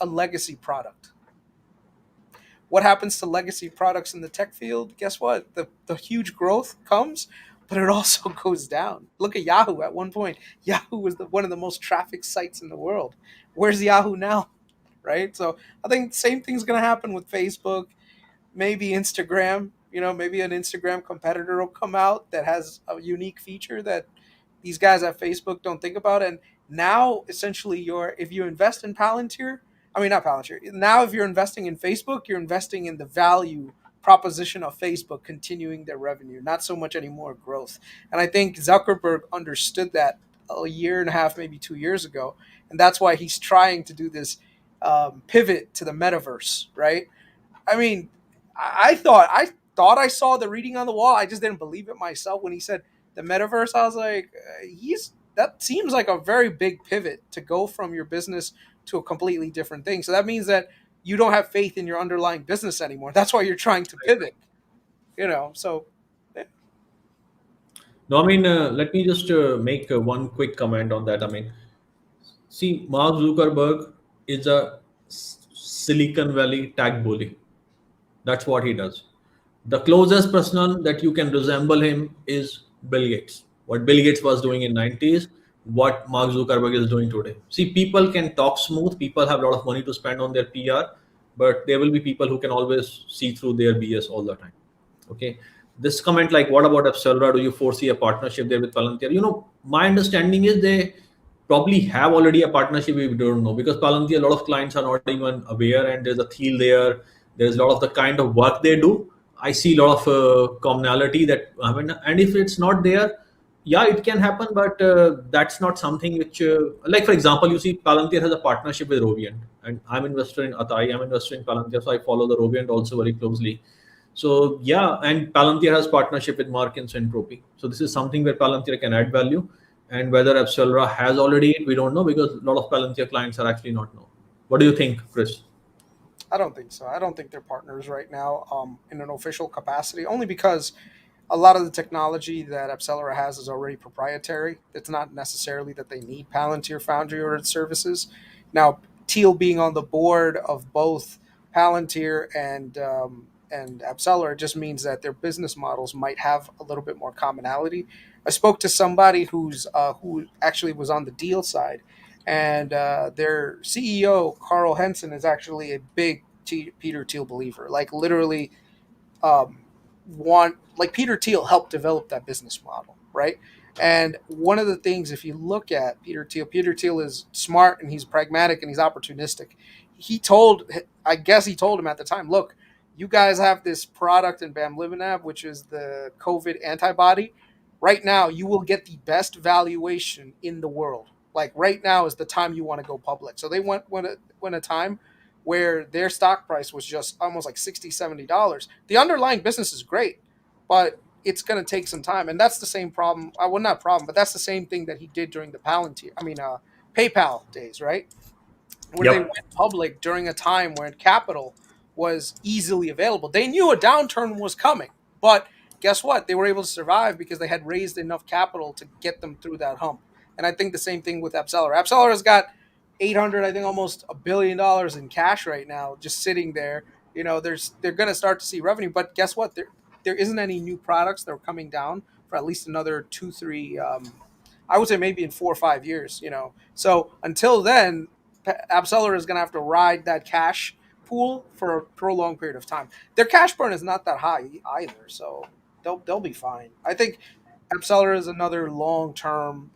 Speaker 2: a legacy product. What happens to legacy products in the tech field? Guess what? The huge growth comes, but it also goes down. Look at Yahoo. At one point, Yahoo was one of the most trafficked sites in the world. Where's Yahoo now? Right? So I think same thing's going to happen with Facebook, maybe Instagram. You know, maybe an Instagram competitor will come out that has a unique feature that these guys at Facebook don't think about. And now, essentially, if you invest in Palantir, I mean not Palantir. Now, if you're investing in Facebook, you're investing in the value proposition of Facebook continuing their revenue, not so much anymore growth. And I think Zuckerberg understood that a year and a half, maybe 2 years ago, and that's why he's trying to do this pivot to the metaverse, right? I mean, I thought I saw the reading on the wall. I just didn't believe it myself when he said the metaverse. I was like, he's that seems like a very big pivot to go from your business to a completely different thing. So that means that you don't have faith in your underlying business anymore. That's why you're trying to pivot. You know, so yeah.
Speaker 1: No, let me just make one quick comment on that. See, Mark Zuckerberg is a Silicon Valley tech bully. That's what he does. The closest person that you can resemble him is Bill Gates. What Bill Gates was doing in 90s, what Mark Zuckerberg is doing today. See, people can talk smooth. People have a lot of money to spend on their PR, but there will be people who can always see through their BS all the time. Okay. This comment, like, what about Accelera? Do you foresee a partnership there with Palantir? My understanding is they probably have already a partnership. We don't know because Palantir, a lot of clients are not even aware, and there's a thiel there. There's a lot of the kind of work they do. I see a lot of commonality that and if it's not there, yeah, it can happen, but that's not something which, like for example, you see Palantir has a partnership with Rovient, and I'm investor in Atai, I'm investor in Palantir, so I follow the Rovient also very closely. So yeah, and Palantir has partnership with Mark and Centropy. So this is something where Palantir can add value, and whether Accelera has already it, we don't know because a lot of Palantir clients are actually not know. What do you think, Chris?
Speaker 2: I don't think so. I don't think they're partners right now in an official capacity, only because a lot of the technology that Accelera has is already proprietary. It's not necessarily that they need Palantir Foundry or its services. Now, Teal being on the board of both Palantir and Accelera just means that their business models might have a little bit more commonality. I spoke to somebody who actually was on the deal side, and their CEO Carl Henson is actually a big Peter Thiel believer. Like literally, um, want like Peter Thiel helped develop that business model, right? And one of the things, if you look at Peter Thiel is smart and he's pragmatic and he's opportunistic. I guess he told him at the time, look, you guys have this product in Bamlibanab, which is the COVID antibody. Right now, you will get the best valuation in the world. Like right now is the time you want to go public. So they went a time where their stock price was just almost like $60, $70. The underlying business is great, but it's going to take some time. And that's the same problem. Well, not problem, but that's the same thing that he did during the PayPal days, right? Where they went
Speaker 1: Yep.
Speaker 2: public during a time when capital was easily available. They knew a downturn was coming, but guess what? They were able to survive because they had raised enough capital to get them through that hump. And I think the same thing with AppSeller. AppSeller has got 800, I think almost $1 billion in cash right now, just sitting there. They're going to start to see revenue, but guess what? There isn't any new products that are coming down for at least another 2, 3. I would say maybe in 4 or 5 years. So until then, AppSeller is going to have to ride that cash pool for a prolonged period of time. Their cash burn is not that high either, so they'll be fine. I think AppSeller is another long term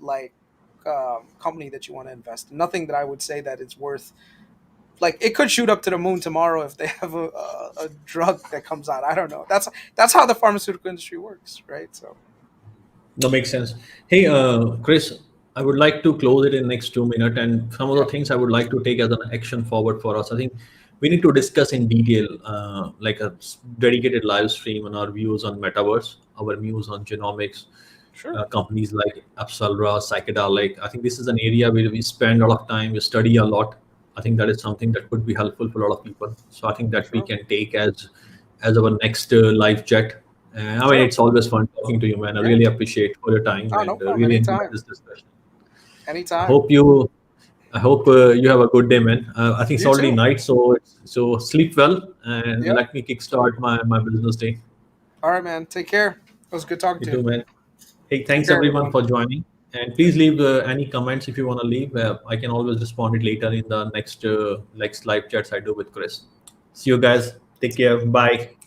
Speaker 2: company that you want to invest in. Nothing that I would say that it's worth. Like it could shoot up to the moon tomorrow if they have a drug that comes out. I don't know. That's how the pharmaceutical industry works, right? So
Speaker 1: That makes sense. Hey, Chris, I would like to close it in next 2 minutes, and some of the
Speaker 2: yeah,
Speaker 1: things I would like to take as an action forward for us. I think we need to discuss in detail, like a dedicated live stream on our views on metaverse, our views on genomics,
Speaker 2: sure,
Speaker 1: companies like Apsalra, Psychedelic. I think this is an area where we spend a lot of time, we study a lot. I think that is something that could be helpful for a lot of people. So I think that we
Speaker 2: sure,
Speaker 1: can take as our next live chat. I mean,
Speaker 2: sure.
Speaker 1: it's always fun talking to you, man. I
Speaker 2: Yeah.
Speaker 1: really appreciate for your time
Speaker 2: Oh, no
Speaker 1: and
Speaker 2: problem.
Speaker 1: really enjoyed
Speaker 2: Anytime.
Speaker 1: this discussion. I
Speaker 2: Anytime.
Speaker 1: hope you, I hope you have a good day, man. I think it's
Speaker 2: You
Speaker 1: already
Speaker 2: too.
Speaker 1: night, so sleep well and
Speaker 2: Yep.
Speaker 1: let me kickstart my business day.
Speaker 2: All right, man. Take care. It was good talking
Speaker 1: You
Speaker 2: to you.
Speaker 1: too, man. Hey,
Speaker 2: Take
Speaker 1: thanks
Speaker 2: care,
Speaker 1: everyone
Speaker 2: everyone.
Speaker 1: for joining. And please leave any comments if you want to leave. I can always respond it later in the next live chats I do with Chris. See you guys. Take care. Bye.